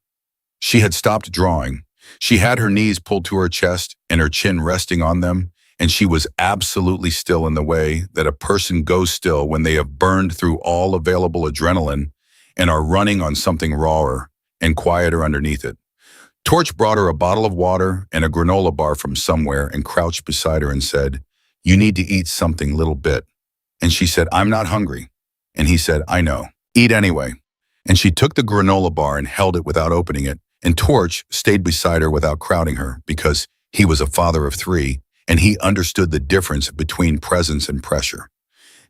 A: She had stopped drawing. She had her knees pulled to her chest and her chin resting on them, and she was absolutely still in the way that a person goes still when they have burned through all available adrenaline and are running on something rawer and quieter underneath it. Torch brought her a bottle of water and a granola bar from somewhere and crouched beside her and said, "You need to eat something, little bit." And she said, "I'm not hungry." And he said, "I know. Eat anyway." And she took the granola bar and held it without opening it, and Torch stayed beside her without crowding her because he was a father of three and he understood the difference between presence and pressure.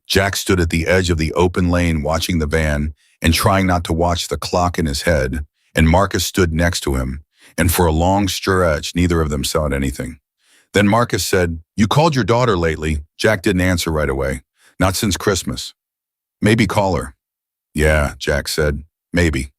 A: Jack stood at the edge of the open lane watching the van and trying not to watch the clock in his head, and Marcus stood next to him, and for a long stretch, neither of them saw anything. Then Marcus said, "You called your daughter lately?" Jack didn't answer right away. "Not since Christmas." "Maybe call her." "Yeah," Jack said, "maybe."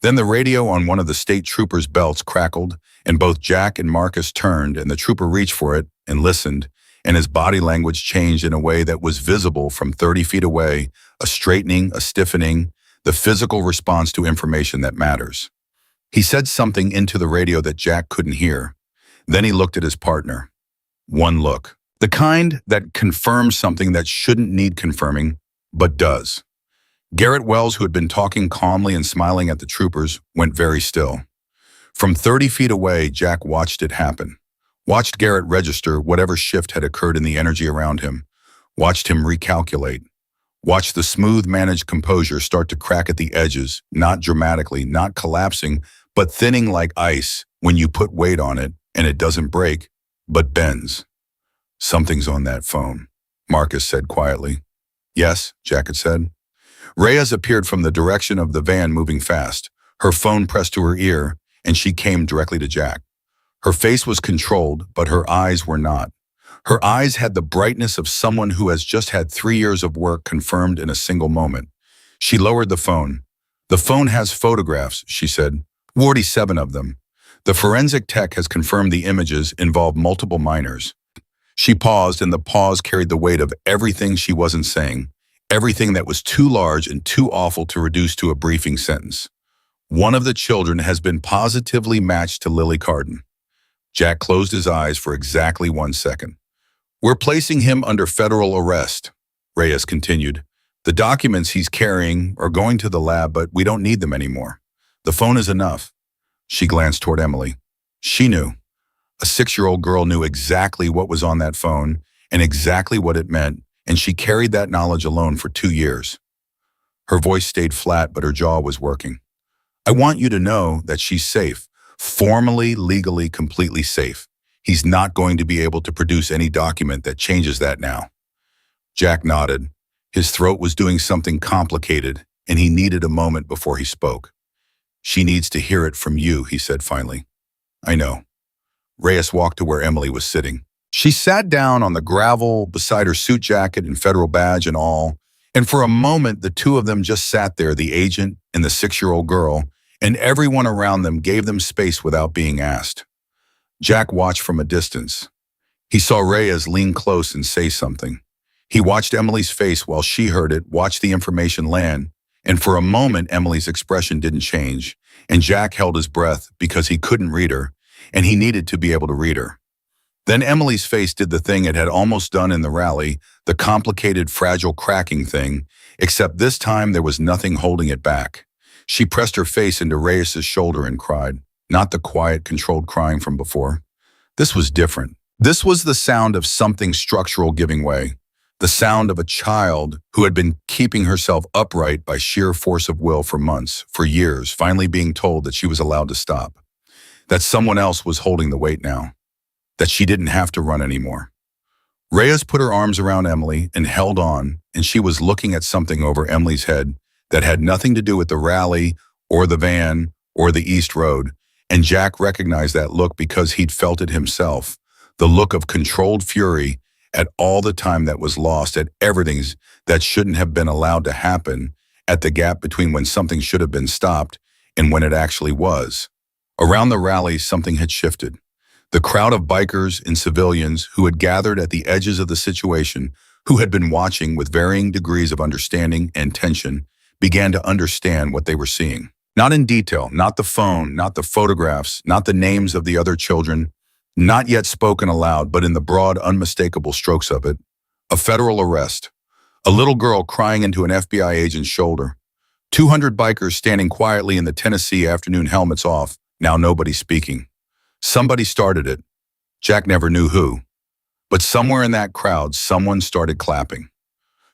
A: Then the radio on one of the state troopers' belts crackled, and both Jack and Marcus turned, and the trooper reached for it and listened, and his body language changed in a way that was visible from 30 feet away, a straightening, a stiffening, the physical response to information that matters. He said something into the radio that Jack couldn't hear. Then he looked at his partner. One look. The kind that confirms something that shouldn't need confirming, but does. Garrett Wells, who had been talking calmly and smiling at the troopers, went very still. From 30 feet away, Jack watched it happen. Watched Garrett register whatever shift had occurred in the energy around him. Watched him recalculate. Watched the smooth, managed composure start to crack at the edges, not dramatically, not collapsing, but thinning like ice when you put weight on it and it doesn't break, but bends. "Something's on that phone," Marcus said quietly. "Yes," Jack had said. Reyes appeared from the direction of the van moving fast, her phone pressed to her ear, and she came directly to Jack. Her face was controlled, but her eyes were not. Her eyes had the brightness of someone who has just had 3 years of work confirmed in a single moment. She lowered the phone. "The phone has photographs," she said. 47 of them. "The forensic tech has confirmed the images involve multiple minors." She paused, and the pause carried the weight of everything she wasn't saying, everything that was too large and too awful to reduce to a briefing sentence. "One of the children has been positively matched to Lily Carden." Jack closed his eyes for exactly 1 second. "We're placing him under federal arrest," Reyes continued. "The documents he's carrying are going to the lab, but we don't need them anymore. The phone is enough." She glanced toward Emily. She knew. A 6-year-old girl knew exactly what was on that phone and exactly what it meant, and she carried that knowledge alone for 2 years. Her voice stayed flat, but her jaw was working. "I want you to know that she's safe, formally, legally, completely safe. He's not going to be able to produce any document that changes that now." Jack nodded. His throat was doing something complicated, and he needed a moment before he spoke. "She needs to hear it from you," he said finally. "I know." Reyes walked to where Emily was sitting. She sat down on the gravel beside her suit jacket and federal badge and all, and for a moment the two of them just sat there, the agent and the 6-year-old girl, and everyone around them gave them space without being asked. Jack watched from a distance. He saw Reyes lean close and say something. He watched Emily's face while she heard it, watched the information land, and for a moment Emily's expression didn't change, and Jack held his breath because he couldn't read her, and he needed to be able to read her. Then Emily's face did the thing it had almost done in the rally, the complicated, fragile cracking thing, except this time there was nothing holding it back. She pressed her face into Reyes' shoulder and cried, not the quiet, controlled crying from before. This was different. This was the sound of something structural giving way, the sound of a child who had been keeping herself upright by sheer force of will for months, for years, finally being told that she was allowed to stop, that someone else was holding the weight now, that she didn't have to run anymore. Reyes put her arms around Emily and held on, and she was looking at something over Emily's head that had nothing to do with the rally or the van or the East Road, and Jack recognized that look because he'd felt it himself, the look of controlled fury at all the time that was lost, at everything that shouldn't have been allowed to happen, at the gap between when something should have been stopped and when it actually was. Around the rally, something had shifted. The crowd of bikers and civilians who had gathered at the edges of the situation, who had been watching with varying degrees of understanding and tension, began to understand what they were seeing. Not in detail, not the phone, not the photographs, not the names of the other children, not yet spoken aloud, but in the broad, unmistakable strokes of it. A federal arrest. A little girl crying into an FBI agent's shoulder. 200 bikers standing quietly in the Tennessee afternoon, helmets off, now nobody speaking. Somebody started it. Jack never knew who. But somewhere in that crowd, someone started clapping.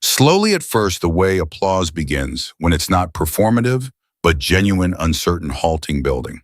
A: Slowly at first, the way applause begins, when it's not performative, but genuine, uncertain, halting building.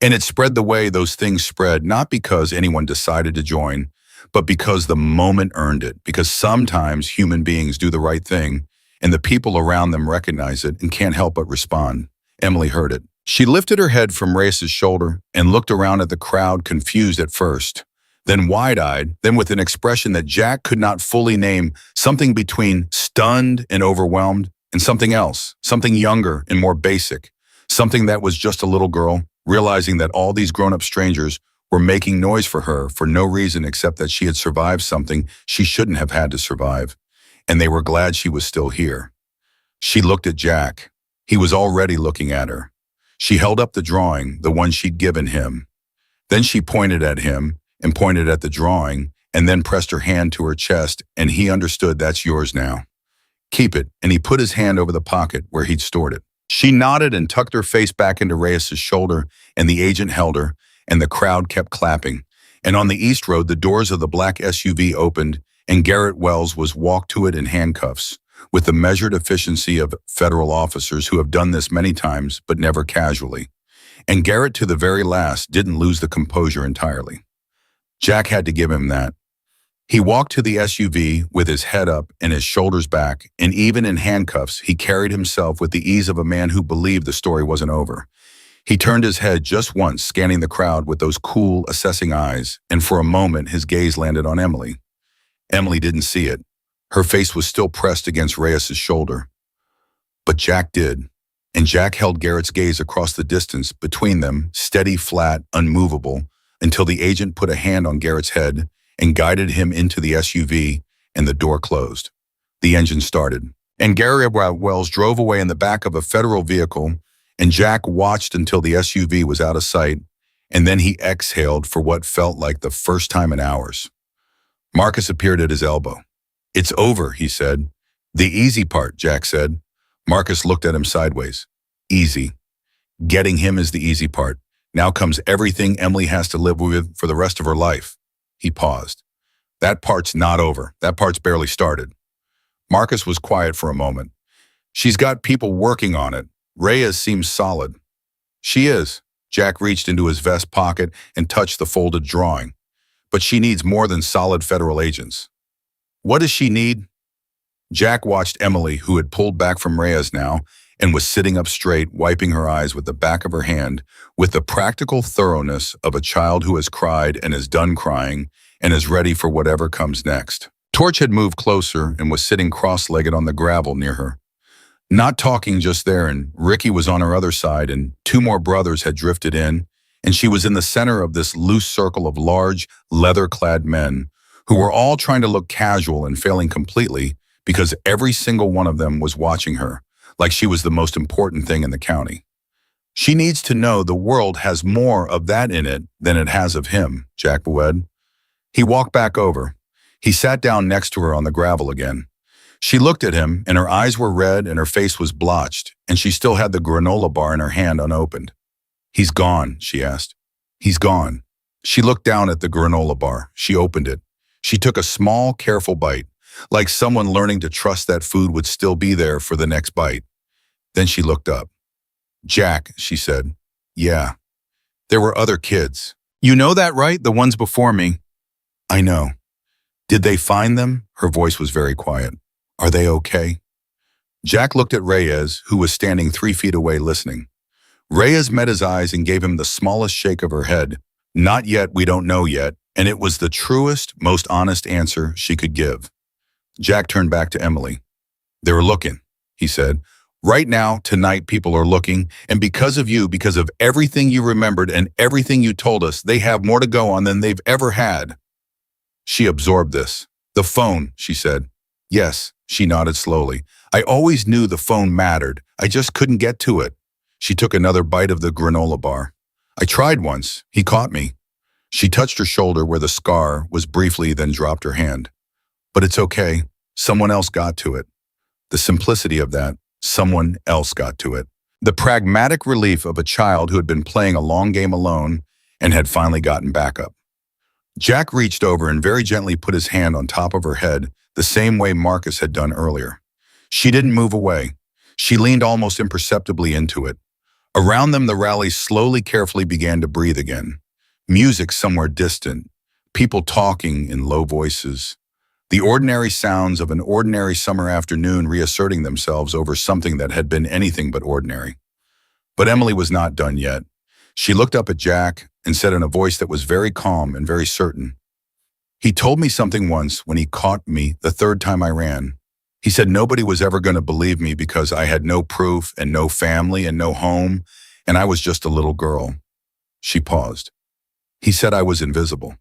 A: And it spread the way those things spread, not because anyone decided to join, but because the moment earned it, because sometimes human beings do the right thing, and the people around them recognize it and can't help but respond. Emily heard it. She lifted her head from Reyes' shoulder and looked around at the crowd, confused at first, then wide-eyed, then with an expression that Jack could not fully name, something between stunned and overwhelmed, and something else, something younger and more basic, something that was just a little girl, realizing that all these grown-up strangers were making noise for her for no reason except that she had survived something she shouldn't have had to survive, and they were glad she was still here. She looked at Jack. He was already looking at her. She held up the drawing, the one she'd given him. Then she pointed at him and pointed at the drawing and then pressed her hand to her chest, and he understood. That's yours now. Keep it, and he put his hand over the pocket where he'd stored it. She nodded and tucked her face back into Reyes' shoulder, and the agent held her, and the crowd kept clapping. And on the East Road, the doors of the black SUV opened, and Garrett Wells was walked to it in handcuffs, with the measured efficiency of federal officers who have done this many times, but never casually. And Garrett, to the very last, didn't lose the composure entirely. Jack had to give him that. He walked to the SUV with his head up and his shoulders back, and even in handcuffs, he carried himself with the ease of a man who believed the story wasn't over. He turned his head just once, scanning the crowd with those cool, assessing eyes, and for a moment his gaze landed on Emily. Emily didn't see it. Her face was still pressed against Reyes' shoulder. But Jack did, and Jack held Garrett's gaze across the distance between them, steady, flat, unmovable, until the agent put a hand on Garrett's head and guided him into the SUV, and the door closed. The engine started, and Garrett Wells drove away in the back of a federal vehicle, and Jack watched until the SUV was out of sight, and then he exhaled for what felt like the first time in hours. Marcus appeared at his elbow. "It's over," he said. "The easy part," Jack said. Marcus looked at him sideways. "Easy. Getting him is the easy part. Now comes everything Emily has to live with for the rest of her life." He paused. "That part's not over. That part's barely started." Marcus was quiet for a moment. "She's got people working on it. Reyes seems solid." "She is." Jack reached into his vest pocket and touched the folded drawing. "But she needs more than solid federal agents." "What does she need?" Jack watched Emily, who had pulled back from Reyes now and was sitting up straight, wiping her eyes with the back of her hand, with the practical thoroughness of a child who has cried and is done crying and is ready for whatever comes next. Torch had moved closer and was sitting cross-legged on the gravel near her. Not talking just there, and Ricky was on her other side, and two more brothers had drifted in, and she was in the center of this loose circle of large, leather-clad men who were all trying to look casual and failing completely because every single one of them was watching her, like she was the most important thing in the county. "She needs to know the world has more of that in it than it has of him," Jack said. He walked back over. He sat down next to her on the gravel again. She looked at him, and her eyes were red and her face was blotched, and she still had the granola bar in her hand unopened. "He's gone," she asked. "He's gone." She looked down at the granola bar. She opened it. She took a small, careful bite. like someone learning to trust that food would still be there for the next bite. Then she looked up. Jack, she said. Yeah, there were other kids. You know that, right? The ones before me. I know. Did they find them? Her voice was very quiet. Are they okay? Jack looked at Reyes, who was standing 3 feet away listening. Reyes met his eyes and gave him the smallest shake of her head. Not yet, we don't know yet, and it was the truest, most honest answer she could give. Jack turned back to Emily. They were looking, he said. Right now, tonight, people are looking, and because of you, because of everything you remembered and everything you told us, they have more to go on than they've ever had. She absorbed this. The phone, she said. Yes, she nodded slowly. I always knew the phone mattered. I just couldn't get to it. She took another bite of the granola bar. I tried once. He caught me. She touched her shoulder where the scar was briefly, then dropped her hand. But it's okay. Someone else got to it. The simplicity of that, someone else got to it. The pragmatic relief of a child who had been playing a long game alone and had finally gotten back up. Jack reached over and very gently put his hand on top of her head, the same way Marcus had done earlier. She didn't move away. She leaned almost imperceptibly into it. Around them, the rally slowly, carefully began to breathe again. Music somewhere distant, people talking in low voices. The ordinary sounds of an ordinary summer afternoon reasserting themselves over something that had been anything but ordinary. But Emily was not done yet. She looked up at Jack and said in a voice that was very calm and very certain, He told me something once when he caught me the third time I ran. He said nobody was ever going to believe me because I had no proof and no family and no home, and I was just a little girl. She paused. He said I was invisible.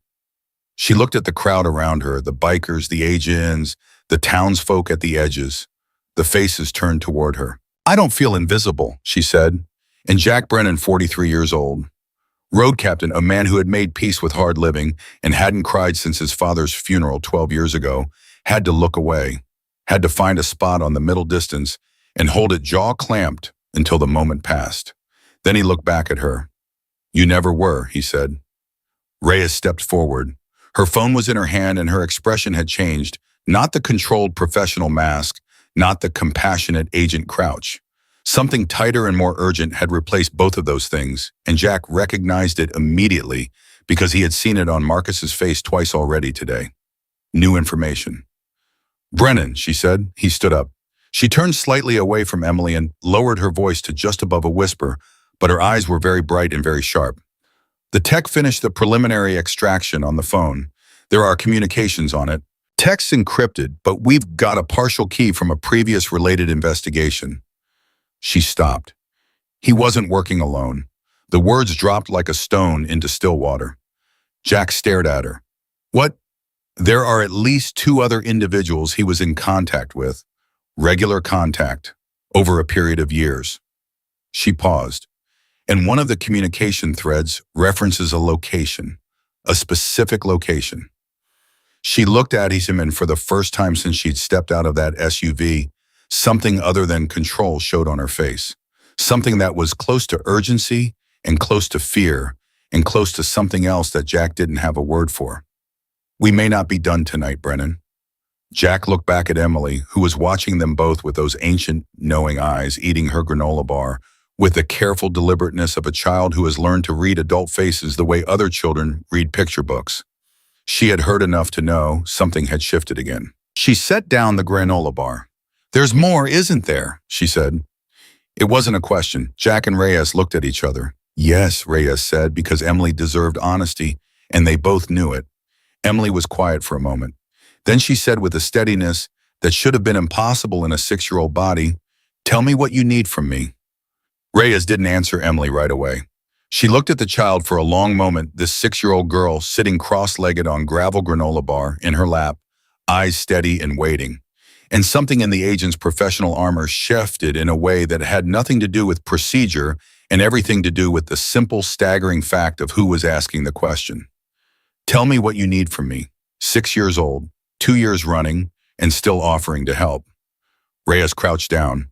A: She looked at the crowd around her, the bikers, the age-ins, the townsfolk at the edges. The faces turned toward her. I don't feel invisible, she said. And Jack Brennan, 43 years old, road captain, a man who had made peace with hard living and hadn't cried since his father's funeral 12 years ago, had to look away, had to find a spot on the middle distance and hold it jaw clamped until the moment passed. Then he looked back at her. You never were, he said. Reyes stepped forward. Her phone was in her hand and her expression had changed, not the controlled professional mask, not the compassionate agent crouch. Something tighter and more urgent had replaced both of those things, and Jack recognized it immediately because he had seen it on Marcus's face twice already today. New information. Brennan, she said. He stood up. She turned slightly away from Emily and lowered her voice to just above a whisper, but her eyes were very bright and very sharp. The tech finished the preliminary extraction on the phone. There are communications on it. Text's encrypted, but we've got a partial key from a previous related investigation. She stopped. He wasn't working alone. The words dropped like a stone into still water. Jack stared at her. What? There are at least 2 other individuals he was in contact with. Regular contact. Over a period of years. She paused. And one of the communication threads references a location. A specific location. She looked at him and for the first time since she'd stepped out of that SUV, something other than control showed on her face. Something that was close to urgency and close to fear and close to something else that Jack didn't have a word for. We may not be done tonight, Brennan. Jack looked back at Emily, who was watching them both with those ancient, knowing eyes, eating her granola bar, with the careful deliberateness of a child who has learned to read adult faces the way other children read picture books. She had heard enough to know something had shifted again. She set down the granola bar. There's more, isn't there? She said. It wasn't a question. Jack and Reyes looked at each other. Yes, Reyes said, because Emily deserved honesty, and they both knew it. Emily was quiet for a moment. Then she said with a steadiness that should have been impossible in a 6-year-old body, Tell me what you need from me. Reyes didn't answer Emily right away. She looked at the child for a long moment, this 6-year-old girl sitting cross-legged on gravel granola bar in her lap, eyes steady and waiting. And something in the agent's professional armor shifted in a way that had nothing to do with procedure and everything to do with the simple, staggering fact of who was asking the question. Tell me what you need from me. 6 years old, 2 years running, and still offering to help. Reyes crouched down.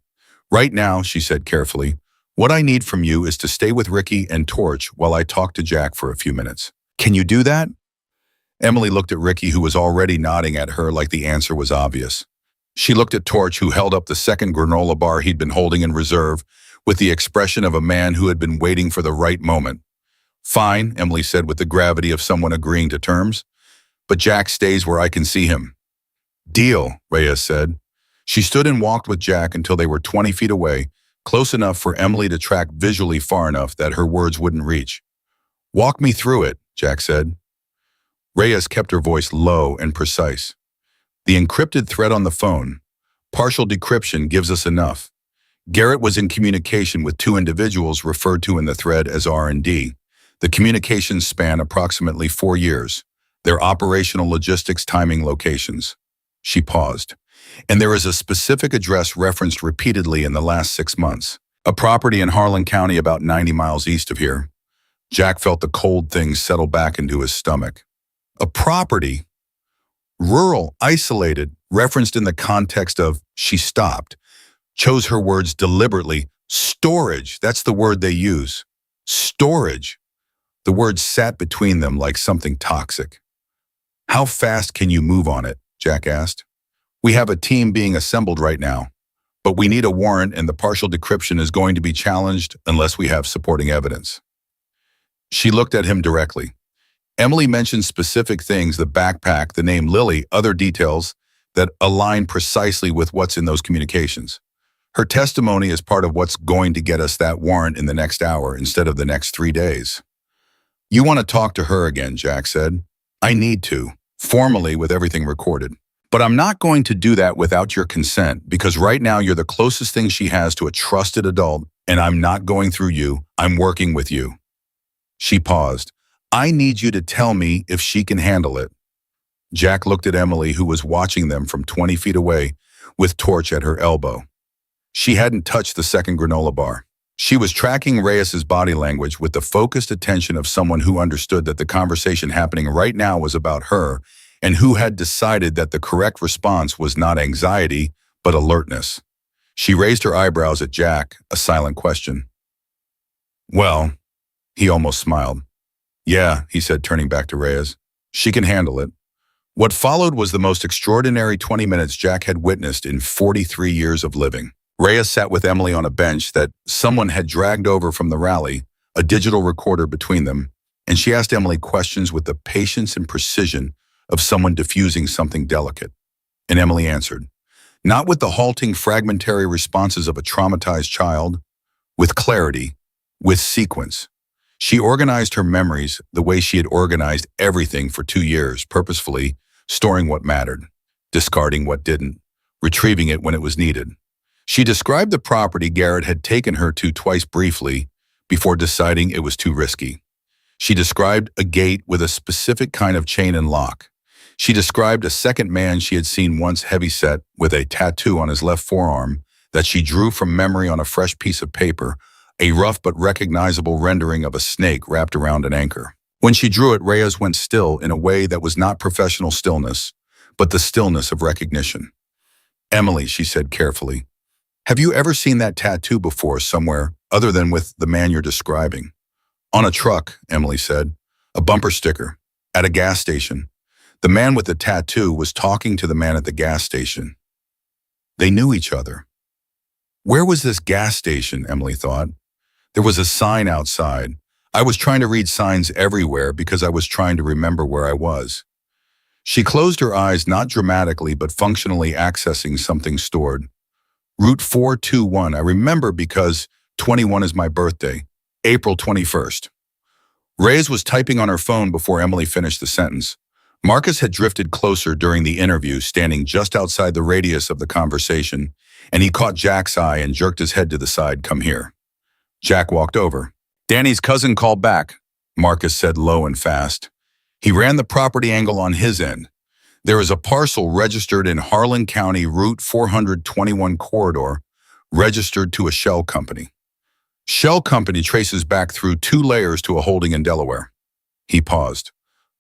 A: Right now, she said carefully, what I need from you is to stay with Ricky and Torch while I talk to Jack for a few minutes. Can you do that? Emily looked at Ricky, who was already nodding at her like the answer was obvious. She looked at Torch, who held up the second granola bar he'd been holding in reserve, with the expression of a man who had been waiting for the right moment. "Fine," Emily said with the gravity of someone agreeing to terms. "But Jack stays where I can see him." "Deal," Reyes said. She stood and walked with Jack until they were 20 feet away, close enough for Emily to track visually far enough that her words wouldn't reach. "Walk me through it," Jack said. Reyes kept her voice low and precise. "The encrypted thread on the phone. Partial decryption gives us enough. Garrett was in communication with two individuals referred to in the thread as R&D. The communications span approximately 4 years. Their operational logistics timing locations." She paused. "And there is a specific address referenced repeatedly in the last 6 months. A property in Harlan County about 90 miles east of here." Jack felt the cold things settle back into his stomach. A property? Rural, isolated, referenced in the context of, she stopped, chose her words deliberately. Storage, that's the word they use. Storage. The word sat between them like something toxic. "How fast can you move on it?" Jack asked. "We have a team being assembled right now, but we need a warrant and the partial decryption is going to be challenged unless we have supporting evidence." She looked at him directly. Emily mentioned specific things, the backpack, the name Lily, other details that align precisely with what's in those communications. Her testimony is part of what's going to get us that warrant in the next hour instead of the next 3 days. "You want to talk to her again," Jack said. "I need to, formally with everything recorded. But I'm not going to do that without your consent because right now you're the closest thing she has to a trusted adult and I'm not going through you, I'm working with you." She paused. "I need you to tell me if she can handle it." Jack looked at Emily, who was watching them from 20 feet away with Torch at her elbow. She hadn't touched the second granola bar. She was tracking Reyes's body language with the focused attention of someone who understood that the conversation happening right now was about her and who had decided that the correct response was not anxiety, but alertness. She raised her eyebrows at Jack, a silent question. "Well," he almost smiled. "Yeah," he said, turning back to Reyes. "She can handle it." What followed was the most extraordinary 20 minutes Jack had witnessed in 43 years of living. Reyes sat with Emily on a bench that someone had dragged over from the rally, a digital recorder between them, and she asked Emily questions with the patience and precision of someone diffusing something delicate. And Emily answered, not with the halting, fragmentary responses of a traumatized child, with clarity, with sequence. She organized her memories the way she had organized everything for 2 years, purposefully storing what mattered, discarding what didn't, retrieving it when it was needed. She described the property Garrett had taken her to twice briefly before deciding it was too risky. She described a gate with a specific kind of chain and lock. She described a second man she had seen once heavyset with a tattoo on his left forearm that she drew from memory on a fresh piece of paper, a rough but recognizable rendering of a snake wrapped around an anchor. When she drew it, Reyes went still in a way that was not professional stillness, but the stillness of recognition. "Emily," she said carefully, "have you ever seen that tattoo before somewhere other than with the man you're describing?" "On a truck," Emily said. "A bumper sticker. At a gas station. The man with the tattoo was talking to the man at the gas station. They knew each other." Where was this gas station, Emily thought? There was a sign outside. I was trying to read signs everywhere because I was trying to remember where I was. She closed her eyes, not dramatically but functionally accessing something stored. Route 421, I remember because 21 is my birthday, April 21st. Reyes was typing on her phone before Emily finished the sentence. Marcus had drifted closer during the interview, standing just outside the radius of the conversation, and he caught Jack's eye and jerked his head to the side. "Come here." Jack walked over. "Danny's cousin called back," Marcus said low and fast. He ran the property angle on his end. "There is a parcel registered in Harlan County, Route 421 corridor, registered to a shell company. Shell company traces back through 2 layers to a holding in Delaware." He paused.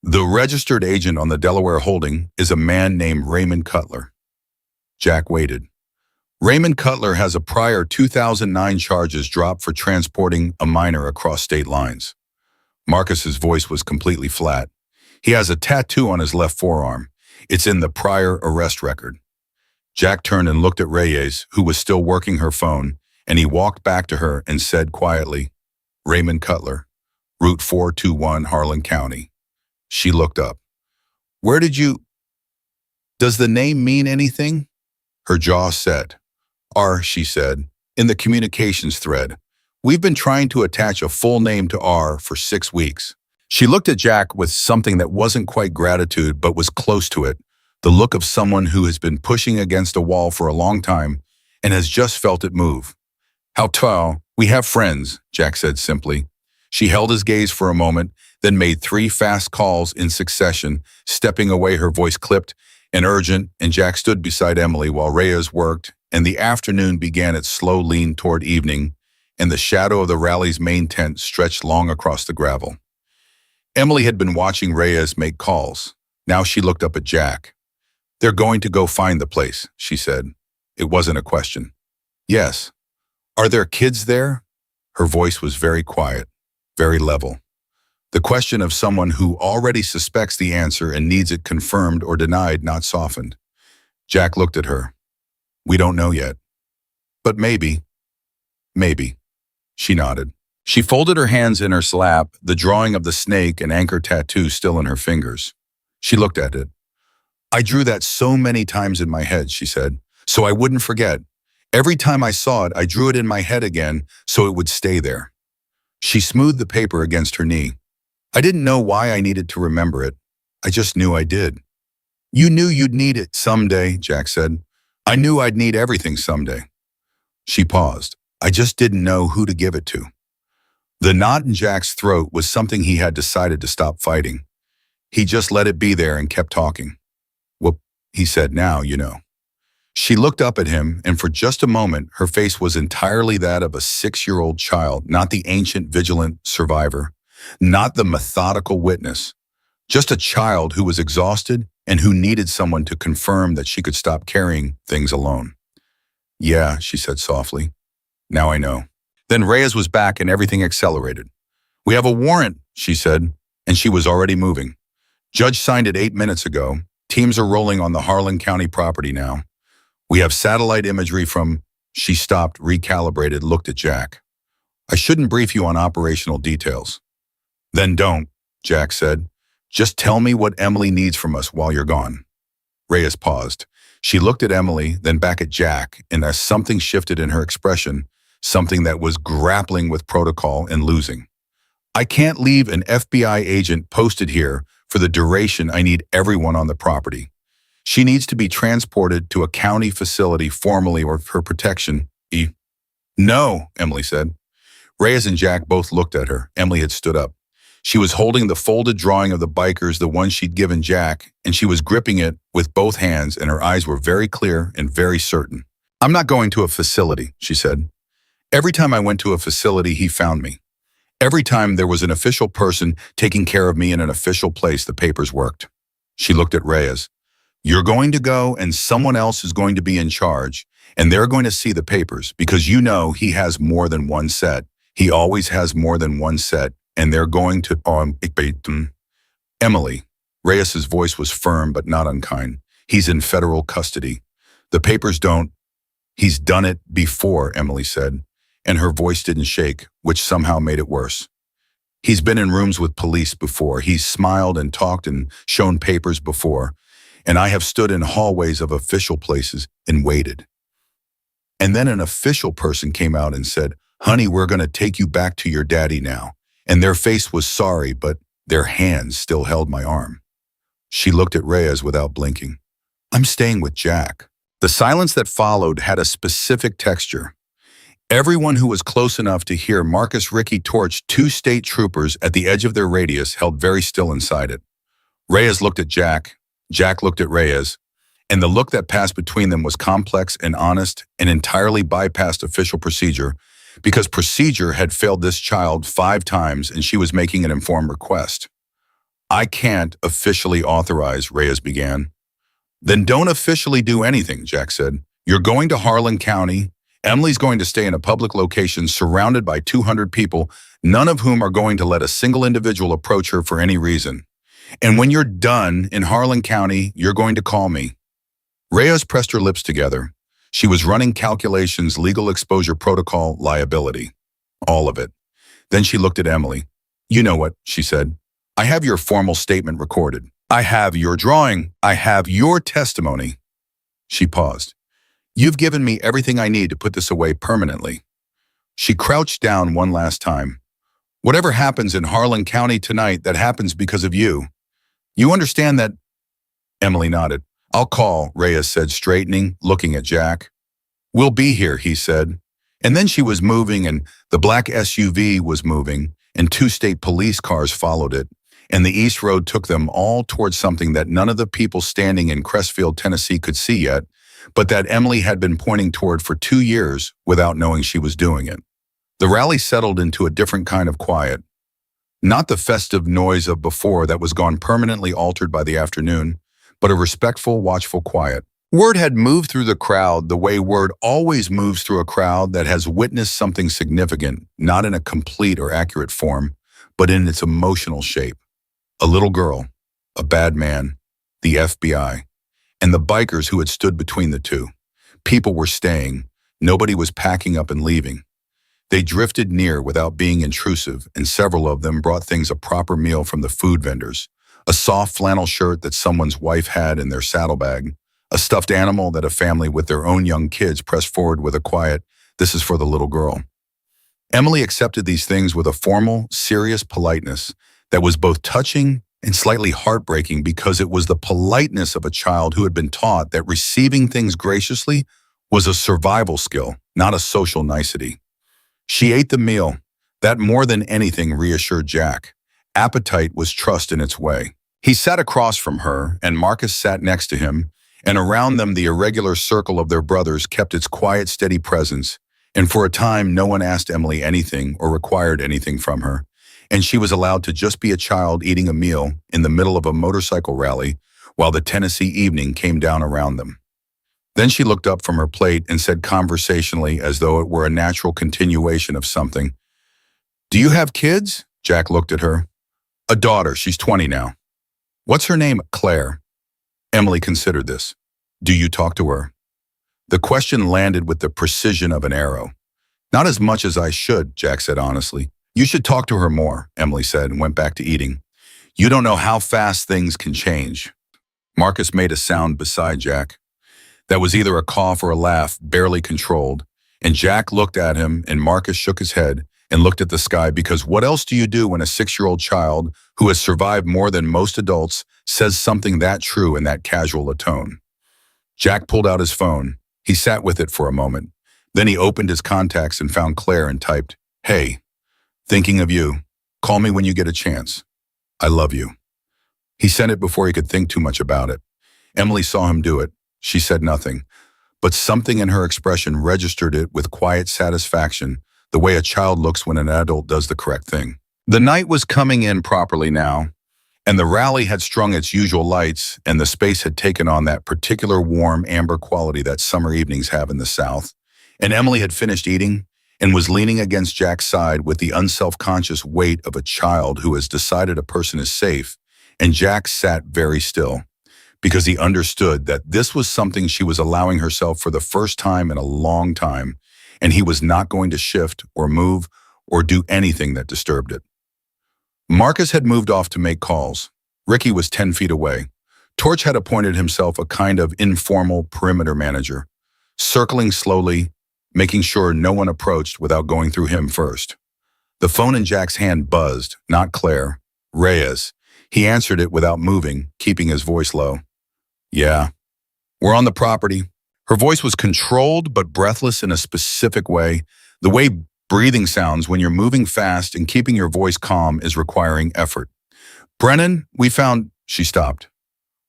A: "The registered agent on the Delaware holding is a man named Raymond Cutler." Jack waited. "Raymond Cutler has a prior 2009 charges dropped for transporting a minor across state lines." Marcus's voice was completely flat. He has a tattoo on his left forearm. It's in the prior arrest record. Jack turned and looked at Reyes, who was still working her phone, and he walked back to her and said quietly, Raymond Cutler, Route 421, Harlan County. She looked up. Where did you... Does the name mean anything? Her jaw set. R, she said, in the communications thread. We've been trying to attach a full name to R for 6 weeks. She looked at Jack with something that wasn't quite gratitude but was close to it, the look of someone who has been pushing against a wall for a long time and has just felt it move. How tall? We have friends, Jack said simply. She held his gaze for a moment, then made 3 fast calls in succession, stepping away, her voice clipped and urgent, and Jack stood beside Emily while Reyes worked, and the afternoon began its slow lean toward evening, and the shadow of the rally's main tent stretched long across the gravel. Emily had been watching Reyes make calls. Now she looked up at Jack. They're going to go find the place, she said. It wasn't a question. Yes. Are there kids there? Her voice was very quiet, very level. The question of someone who already suspects the answer and needs it confirmed or denied, not softened. Jack looked at her. We don't know yet. But maybe. Maybe. She nodded. She folded her hands in her lap, the drawing of the snake and anchor tattoo still in her fingers. She looked at it. I drew that so many times in my head, she said, so I wouldn't forget. Every time I saw it, I drew it in my head again so it would stay there. She smoothed the paper against her knee. I didn't know why I needed to remember it. I just knew I did. You knew you'd need it someday, Jack said. I knew I'd need everything someday. She paused. I just didn't know who to give it to. The knot in Jack's throat was something he had decided to stop fighting. He just let it be there and kept talking. Well, he said, now you know. She looked up at him, and for just a moment, her face was entirely that of a 6-year-old child, not the ancient, vigilant survivor, not the methodical witness, just a child who was exhausted and who needed someone to confirm that she could stop carrying things alone. Yeah, she said softly. Now I know. Then Reyes was back and everything accelerated. We have a warrant, she said, and she was already moving. Judge signed it 8 minutes ago. Teams are rolling on the Harlan County property now. We have satellite imagery from... She stopped, recalibrated, looked at Jack. I shouldn't brief you on operational details. Then don't, Jack said. Just tell me what Emily needs from us while you're gone. Reyes paused. She looked at Emily, then back at Jack, and as something shifted in her expression, something that was grappling with protocol and losing. I can't leave an FBI agent posted here for the duration. I need everyone on the property. She needs to be transported to a county facility formally or for protection. No, Emily said. Reyes and Jack both looked at her. Emily had stood up. She was holding the folded drawing of the bikers, the one she'd given Jack, and she was gripping it with both hands, and her eyes were very clear and very certain. I'm not going to a facility, she said. Every time I went to a facility, he found me. Every time there was an official person taking care of me in an official place, the papers worked. She looked at Reyes. You're going to go and someone else is going to be in charge, and they're going to see the papers because you know he has more than one set. He always has more than one set, and they're going to... Emily. Reyes's voice was firm but not unkind. He's in federal custody. The papers don't... He's done it before, Emily said, and her voice didn't shake, which somehow made it worse. He's been in rooms with police before. He's smiled and talked and shown papers before. And I have stood in hallways of official places and waited. And then an official person came out and said, honey, we're going to take you back to your daddy now. And their face was sorry, but their hands still held my arm. She looked at Reyes without blinking. I'm staying with Jack. The silence that followed had a specific texture. Everyone who was close enough to hear Marcus Ricky torch 2 state troopers at the edge of their radius held very still inside it. Reyes looked at Jack. Jack looked at Reyes, and the look that passed between them was complex and honest and entirely bypassed official procedure because procedure had failed this child 5 times and she was making an informed request. I can't officially authorize, Reyes began. Then don't officially do anything, Jack said. You're going to Harlan County. Emily's going to stay in a public location surrounded by 200 people, none of whom are going to let a single individual approach her for any reason. And when you're done in Harlan County, you're going to call me. Reyes pressed her lips together. She was running calculations, legal exposure protocol, liability. All of it. Then she looked at Emily. You know what, she said. I have your formal statement recorded. I have your drawing. I have your testimony. She paused. You've given me everything I need to put this away permanently. She crouched down one last time. Whatever happens in Harlan County tonight, that happens because of you. You understand that? Emily nodded. I'll call, Reyes said, straightening, looking at Jack. We'll be here, he said. And then she was moving, and the black SUV was moving, and 2 state police cars followed it, and the East Road took them all towards something that none of the people standing in Crestfield, Tennessee could see yet, but that Emily had been pointing toward for 2 years without knowing she was doing it. The rally settled into a different kind of quiet. Not the festive noise of before that was gone permanently altered by the afternoon, but a respectful, watchful quiet. Word had moved through the crowd the way word always moves through a crowd that has witnessed something significant, not in a complete or accurate form, but in its emotional shape. A little girl, a bad man, the FBI, and the bikers who had stood between the two. People were staying. Nobody was packing up and leaving. They drifted near without being intrusive, and several of them brought things a proper meal from the food vendors. A soft flannel shirt that someone's wife had in their saddlebag, a stuffed animal that a family with their own young kids pressed forward with a quiet, "This is for the little girl." Emily accepted these things with a formal, serious politeness that was both touching and slightly heartbreaking, because it was the politeness of a child who had been taught that receiving things graciously was a survival skill, not a social nicety. She ate the meal. That more than anything reassured Jack. Appetite was trust in its way. He sat across from her, and Marcus sat next to him, and around them the irregular circle of their brothers kept its quiet, steady presence, and for a time no one asked Emily anything or required anything from her, and she was allowed to just be a child eating a meal in the middle of a motorcycle rally while the Tennessee evening came down around them. Then she looked up from her plate and said conversationally, as though it were a natural continuation of something, "Do you have kids?" Jack looked at her. "A daughter, she's 20 now." "What's her name?" "Claire." Emily considered this. "Do you talk to her?" The question landed with the precision of an arrow. "Not as much as I should," Jack said honestly. "You should talk to her more," Emily said, and went back to eating. "You don't know how fast things can change." Marcus made a sound beside Jack. That was either a cough or a laugh, barely controlled, and Jack looked at him, and Marcus shook his head and looked at the sky, because what else do you do when a 6-year-old child who has survived more than most adults says something that true in that casual a tone? Jack pulled out his phone. He sat with it for a moment. Then he opened his contacts and found Claire and typed, "Hey, thinking of you. Call me when you get a chance. I love you." He sent it before he could think too much about it. Emily saw him do it. She said nothing, but something in her expression registered it with quiet satisfaction, the way a child looks when an adult does the correct thing. The night was coming in properly now, and the rally had strung its usual lights, and the space had taken on that particular warm amber quality that summer evenings have in the South. And Emily had finished eating and was leaning against Jack's side with the unself-conscious weight of a child who has decided a person is safe, and Jack sat very still, because he understood that this was something she was allowing herself for the first time in a long time, and he was not going to shift or move or do anything that disturbed it. Marcus had moved off to make calls. Ricky was 10 feet away. Torch had appointed himself a kind of informal perimeter manager, circling slowly, making sure no one approached without going through him first. The phone in Jack's hand buzzed, not Claire, Reyes. He answered it without moving, keeping his voice low. "Yeah, we're on the property." Her voice was controlled but breathless in a specific way, the way breathing sounds when you're moving fast, and keeping your voice calm is requiring effort. "Brennan, we found..." She stopped.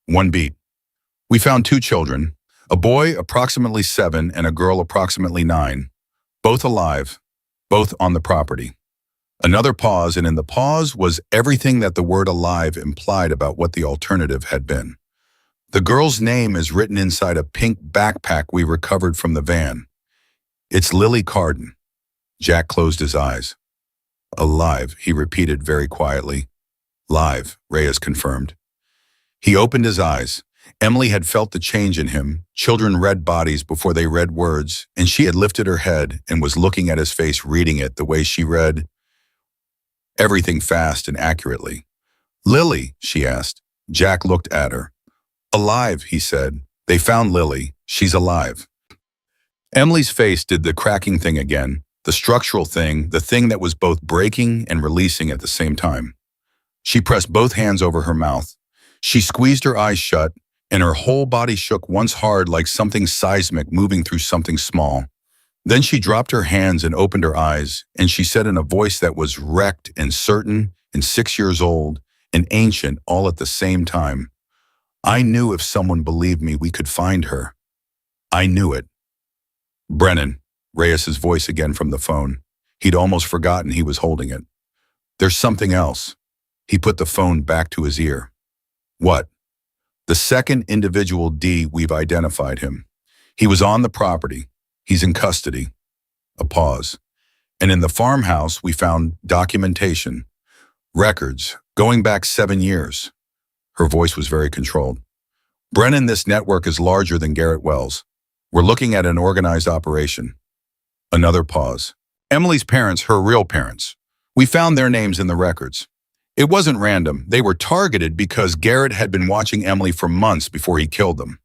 A: One beat. "We found 2 children, a boy approximately 7 and a girl approximately 9, both alive, both on the property." Another pause, and in the pause was everything that the word alive implied about what the alternative had been. "The girl's name is written inside a pink backpack we recovered from the van. It's Lily Carden." Jack closed his eyes. "Alive," he repeated very quietly. "Live," Reyes confirmed. He opened his eyes. Emily had felt the change in him. Children read bodies before they read words, and she had lifted her head and was looking at his face, reading it the way she read everything fast and accurately. "Lily?" she asked. Jack looked at her. "Alive," he said. "They found Lily. She's alive." Emily's face did the cracking thing again, the structural thing, the thing that was both breaking and releasing at the same time. She pressed both hands over her mouth. She squeezed her eyes shut, and her whole body shook once hard like something seismic moving through something small. Then she dropped her hands and opened her eyes, and she said in a voice that was wrecked and certain and 6 years old and ancient all at the same time, "I knew if someone believed me, we could find her. I knew it." "Brennan," Reyes's voice again from the phone. He'd almost forgotten he was holding it. "There's something else." He put the phone back to his ear. "What?" "The second individual D, we've identified him. He was on the property. He's in custody." A pause. "And in the farmhouse, we found documentation, records, going back 7 years. Her voice was very controlled. "Brennan, this network is larger than Garrett Wells. We're looking at an organized operation." Another pause. "Emily's parents, her real parents. We found their names in the records. It wasn't random. They were targeted because Garrett had been watching Emily for months before he killed them.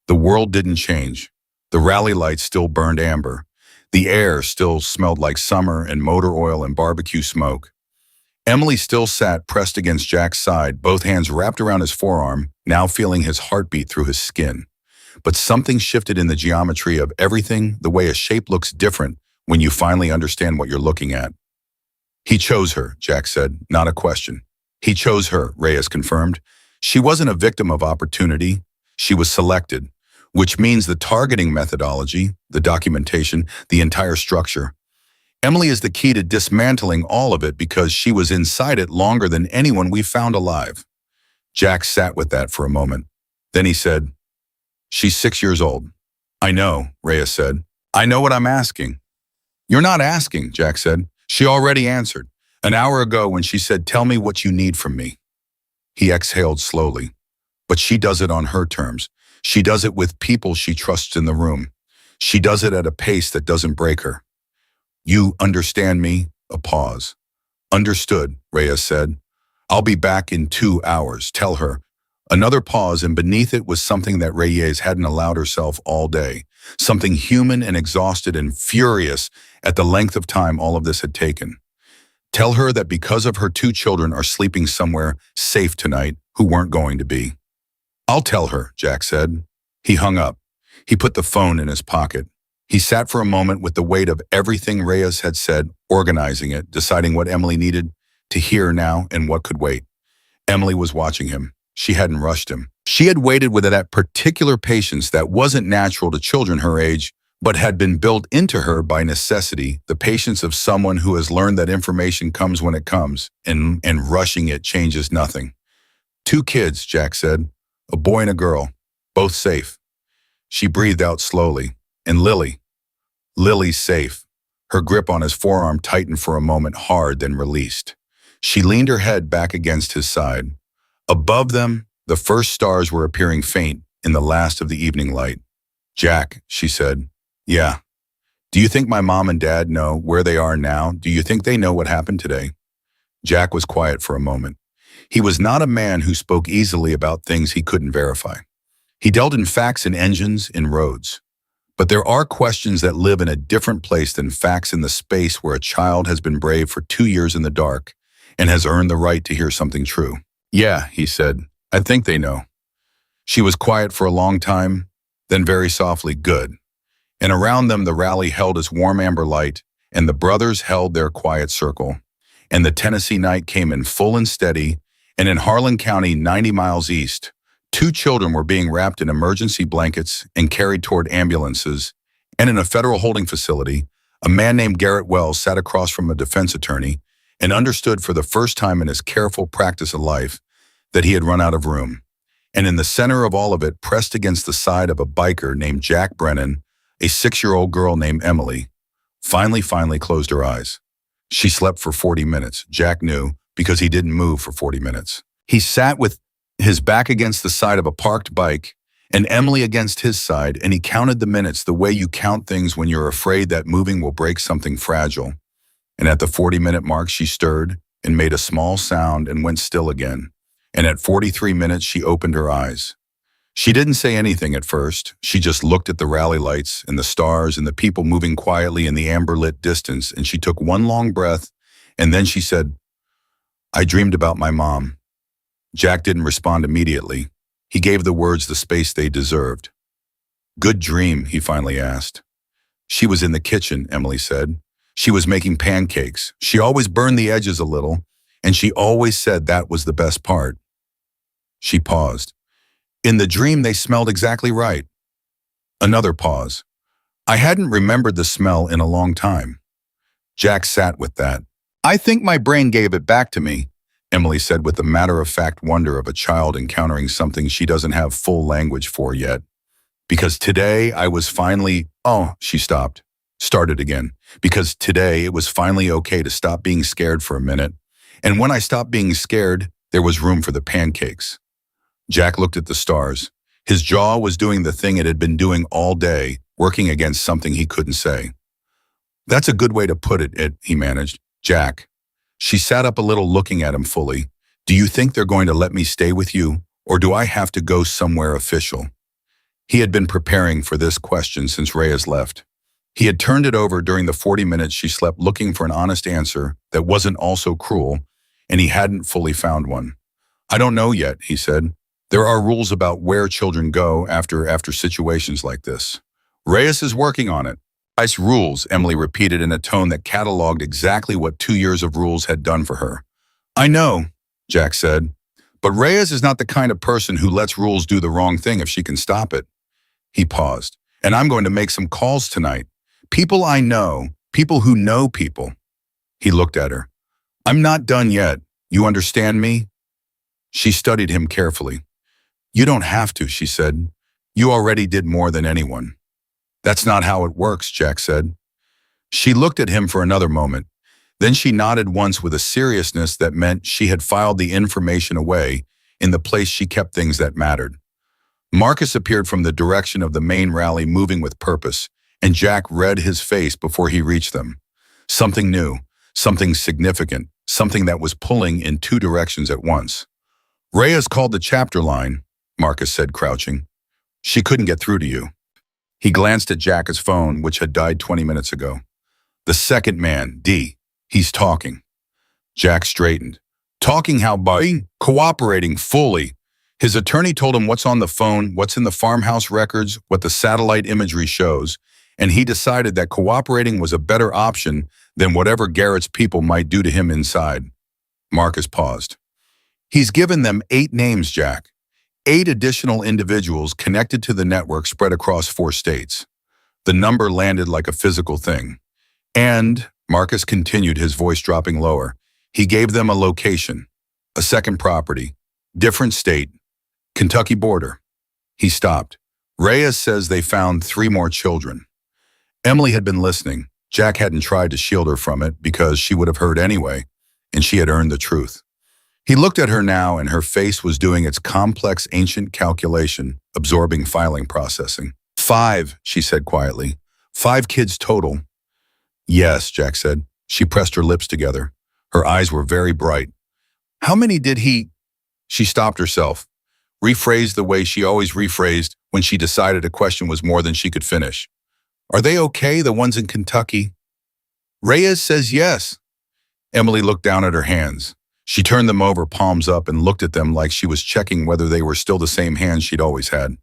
A: The world didn't change. The rally lights still burned amber. The air still smelled like summer and motor oil and barbecue smoke. Emily still sat pressed against Jack's side, both hands wrapped around his forearm, now feeling his heartbeat through his skin. But something shifted in the geometry of everything, the way a shape looks different when you finally understand what you're looking at. "He chose her," Jack said, "not a question." "He chose her," Reyes confirmed. "She wasn't a victim of opportunity. She was selected, which means the targeting methodology, the documentation, the entire structure. Emily is the key to dismantling all of it because she was inside it longer than anyone we found alive." Jack sat with that for a moment. Then he said, "She's 6 years old." "I know," Reyes said. "I know what I'm asking." "You're not asking," Jack said. "She already answered. An hour ago when she said, 'Tell me what you need from me.'" He exhaled slowly. "But she does it on her terms. She does it with people she trusts in the room. She does it at a pace that doesn't break her." "You understand me?" A pause. "Understood," Reyes said. "I'll be back in 2 hours. Tell her." Another pause, and beneath it was something that Reyes hadn't allowed herself all day. Something human and exhausted and furious at the length of time all of this had taken. "Tell her that because of her 2 children are sleeping somewhere safe tonight who weren't going to be." "I'll tell her," Jack said. He hung up. He put the phone in his pocket. He sat for a moment with the weight of everything Reyes had said, organizing it, deciding what Emily needed to hear now and what could wait. Emily was watching him. She hadn't rushed him. She had waited with that particular patience that wasn't natural to children her age, but had been built into her by necessity, the patience of someone who has learned that information comes when it comes, and rushing it changes nothing. 2 kids, Jack said, a boy and a girl, both safe. She breathed out slowly. And Lily. Lily's safe. Her grip on his forearm tightened for a moment, hard, then released. She leaned her head back against his side. Above them, the first stars were appearing faint in the last of the evening light. "Jack," she said. "Yeah. Do you think my mom and dad know where they are now? Do you think they know what happened today?" Jack was quiet for a moment. He was not a man who spoke easily about things he couldn't verify. He dealt in facts and engines, in roads. But there are questions that live in a different place than facts in the space where a child has been brave for 2 years in the dark and has earned the right to hear something true. "Yeah," he said. "I think they know." She was quiet for a long time, then very softly, "Good." And around them the rally held its warm amber light, and the brothers held their quiet circle. And the Tennessee night came in full and steady, and in Harlan County, 90 miles east, 2 children were being wrapped in emergency blankets and carried toward ambulances, and in a federal holding facility, a man named Garrett Wells sat across from a defense attorney and understood for the first time in his careful practice of life that he had run out of room. And in the center of all of it, pressed against the side of a biker named Jack Brennan, a 6-year-old girl named Emily, finally closed her eyes. She slept for 40 minutes, Jack knew, because he didn't move for 40 minutes. He sat with his back against the side of a parked bike, and Emily against his side, and he counted the minutes the way you count things when you're afraid that moving will break something fragile. And at the 40-minute mark, she stirred and made a small sound and went still again. And at 43 minutes, she opened her eyes. She didn't say anything at first. She just looked at the rally lights and the stars and the people moving quietly in the amber-lit distance, and she took one long breath, and then she said, "I dreamed about my mom." Jack didn't respond immediately. He gave the words the space they deserved. "Good dream," he finally asked. "She was in the kitchen," Emily said. "She was making pancakes. She always burned the edges a little, and she always said that was the best part." She paused. "In the dream, they smelled exactly right." Another pause. "I hadn't remembered the smell in a long time." Jack sat with that. "I think my brain gave it back to me," Emily said with the matter-of-fact wonder of a child encountering something she doesn't have full language for yet. "Because today I was finally—" she stopped. Started again. "Because today it was finally okay to stop being scared for a minute. And when I stopped being scared, there was room for the pancakes." Jack looked at the stars. His jaw was doing the thing it had been doing all day, working against something he couldn't say. "That's a good way to put it," he managed. "Jack." She sat up a little, looking at him fully. "Do you think they're going to let me stay with you, or do I have to go somewhere official?" He had been preparing for this question since Reyes left. He had turned it over during the 40 minutes she slept, looking for an honest answer that wasn't also cruel, and he hadn't fully found one. "I don't know yet," he said. "There are rules about where children go after situations like this. Reyes is working on it." "Ice rules," Emily repeated in a tone that cataloged exactly what 2 years of rules had done for her. "I know," Jack said, "but Reyes is not the kind of person who lets rules do the wrong thing if she can stop it." He paused. "And I'm going to make some calls tonight. People I know, people who know people." He looked at her. "I'm not done yet. You understand me?" She studied him carefully. "You don't have to," she said. "You already did more than anyone." "That's not how it works," Jack said. She looked at him for another moment. Then she nodded once with a seriousness that meant she had filed the information away in the place she kept things that mattered. Marcus appeared from the direction of the main rally, moving with purpose, and Jack read his face before he reached them. Something new, something significant, something that was pulling in 2 directions at once. "Reyes called the chapter line," Marcus said, crouching. "She couldn't get through to you." He glanced at Jack's phone, which had died 20 minutes ago. "The second man, D. He's talking." Jack straightened. "Talking how by cooperating fully. His attorney told him what's on the phone, what's in the farmhouse records, what the satellite imagery shows, and he decided that cooperating was a better option than whatever Garrett's people might do to him inside." Marcus paused. "He's given them 8 names, Jack. 8 additional individuals connected to the network spread across 4 states. The number landed like a physical thing. And," Marcus continued, his voice dropping lower, "he gave them a location, a second property, different state, Kentucky border." He stopped. "Reyes says they found 3 more children." Emily had been listening. Jack hadn't tried to shield her from it because she would have heard anyway, and she had earned the truth. He looked at her now, and her face was doing its complex ancient calculation, absorbing filing processing. 5, she said quietly. 5 kids total." "Yes," Jack said. She pressed her lips together. Her eyes were very bright. "How many did he—" She stopped herself, rephrased the way she always rephrased when she decided a question was more than she could finish. "Are they okay, the ones in Kentucky?" "Reyes says yes." Emily looked down at her hands. She turned them over, palms up, and looked at them like she was checking whether they were still the same hands she'd always had.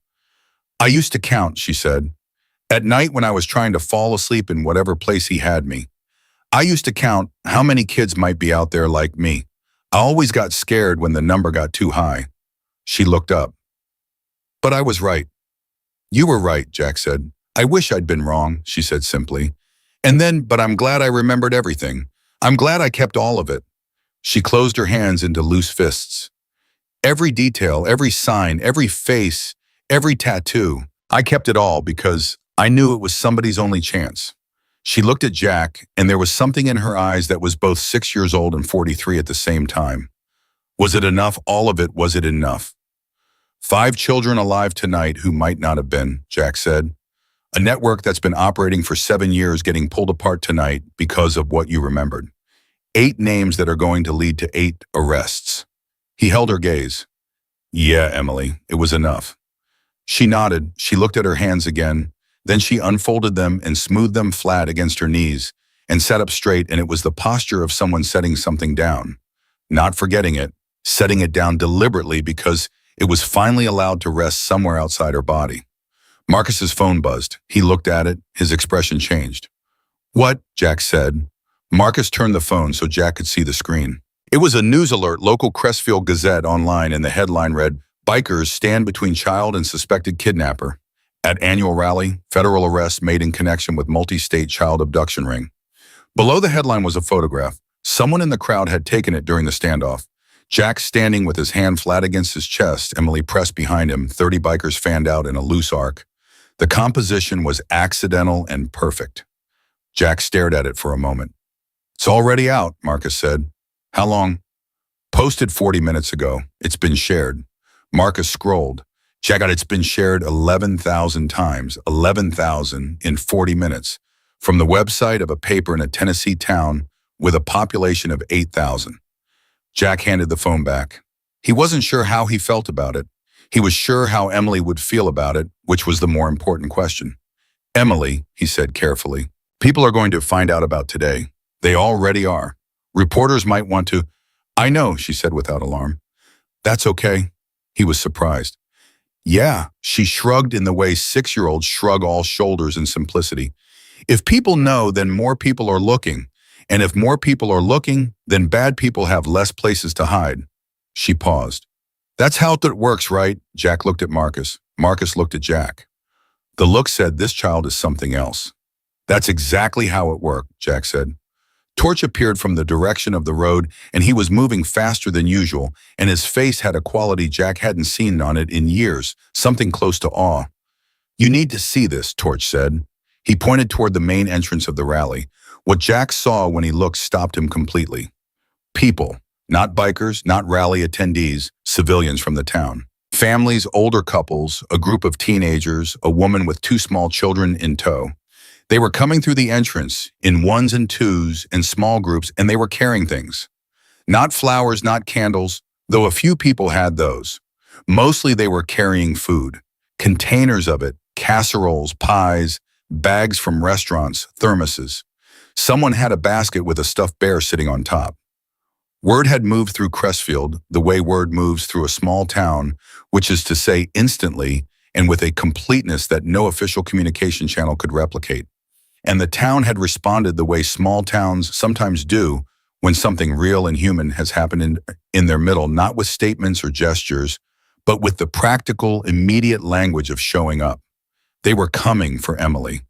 A: "I used to count," she said. "At night when I was trying to fall asleep in whatever place he had me. I used to count how many kids might be out there like me. I always got scared when the number got too high." She looked up. "But I was right." "You were right," Jack said. "I wish I'd been wrong," she said simply. "And then, but I'm glad I remembered everything. I'm glad I kept all of it." She closed her hands into loose fists. "Every detail, every sign, every face, every tattoo. I kept it all because I knew it was somebody's only chance." She looked at Jack, and there was something in her eyes that was both 6 years old and 43 at the same time. Was it enough? All of it, was it enough? 5 children alive tonight who might not have been, Jack said. A network that's been operating for 7 years getting pulled apart tonight because of what you remembered. 8 names that are going to lead to 8 arrests. He held her gaze. Yeah, Emily, it was enough. She nodded. She looked at her hands again. Then she unfolded them and smoothed them flat against her knees and sat up straight, and it was the posture of someone setting something down. Not forgetting it, setting it down deliberately because it was finally allowed to rest somewhere outside her body. Marcus's phone buzzed. He looked at it. His expression changed. What? Jack said. Marcus turned the phone so Jack could see the screen. It was a news alert, local Crestfield Gazette online, and the headline read, Bikers stand between child and suspected kidnapper. At annual rally, federal arrest made in connection with multi-state child abduction ring. Below the headline was a photograph. Someone in the crowd had taken it during the standoff. Jack standing with his hand flat against his chest, Emily pressed behind him, 30 bikers fanned out in a loose arc. The composition was accidental and perfect. Jack stared at it for a moment. It's already out, Marcus said. How long? Posted 40 minutes ago. It's been shared. Marcus scrolled. Check out, it's been shared 11,000 times, 11,000 in 40 minutes, from the website of a paper in a Tennessee town with a population of 8,000. Jack handed the phone back. He wasn't sure how he felt about it. He was sure how Emily would feel about it, which was the more important question. Emily, he said carefully, people are going to find out about today. They already are. Reporters might want to. I know, she said without alarm. That's okay. He was surprised. Yeah, she shrugged in the way 6-year-olds shrug all shoulders in simplicity. If people know, then more people are looking. And if more people are looking, then bad people have less places to hide. She paused. That's how it works, right? Jack looked at Marcus. Marcus looked at Jack. The look said, this child is something else. That's exactly how it worked, Jack said. Torch appeared from the direction of the road, and he was moving faster than usual, and his face had a quality Jack hadn't seen on it in years, something close to awe. You need to see this, Torch said. He pointed toward the main entrance of the rally. What Jack saw when he looked stopped him completely. People, not bikers, not rally attendees, civilians from the town. Families, older couples, a group of teenagers, a woman with 2 small children in tow. They were coming through the entrance in 1s and 2s in small groups, and they were carrying things. Not flowers, not candles, though a few people had those. Mostly they were carrying food, containers of it, casseroles, pies, bags from restaurants, thermoses. Someone had a basket with a stuffed bear sitting on top. Word had moved through Crestfield the way word moves through a small town, which is to say instantly and with a completeness that no official communication channel could replicate. And the town had responded the way small towns sometimes do when something real and human has happened in their middle, not with statements or gestures, but with the practical, immediate language of showing up. They were coming for Emily.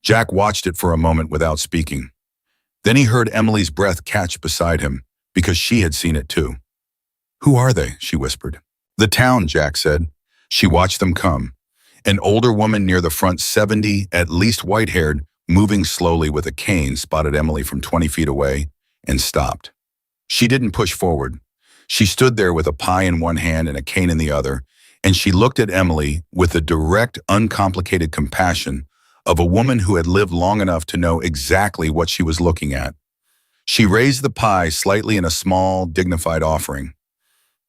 A: Jack watched it for a moment without speaking. Then he heard Emily's breath catch beside him, because she had seen it too. Who are they? She whispered. The town, Jack said. She watched them come. An older woman near the front, 70, at least white-haired, moving slowly with a cane, spotted Emily from 20 feet away and stopped. She didn't push forward. She stood there with a pie in one hand and a cane in the other, and she looked at Emily with the direct, uncomplicated compassion of a woman who had lived long enough to know exactly what she was looking at. She raised the pie slightly in a small, dignified offering.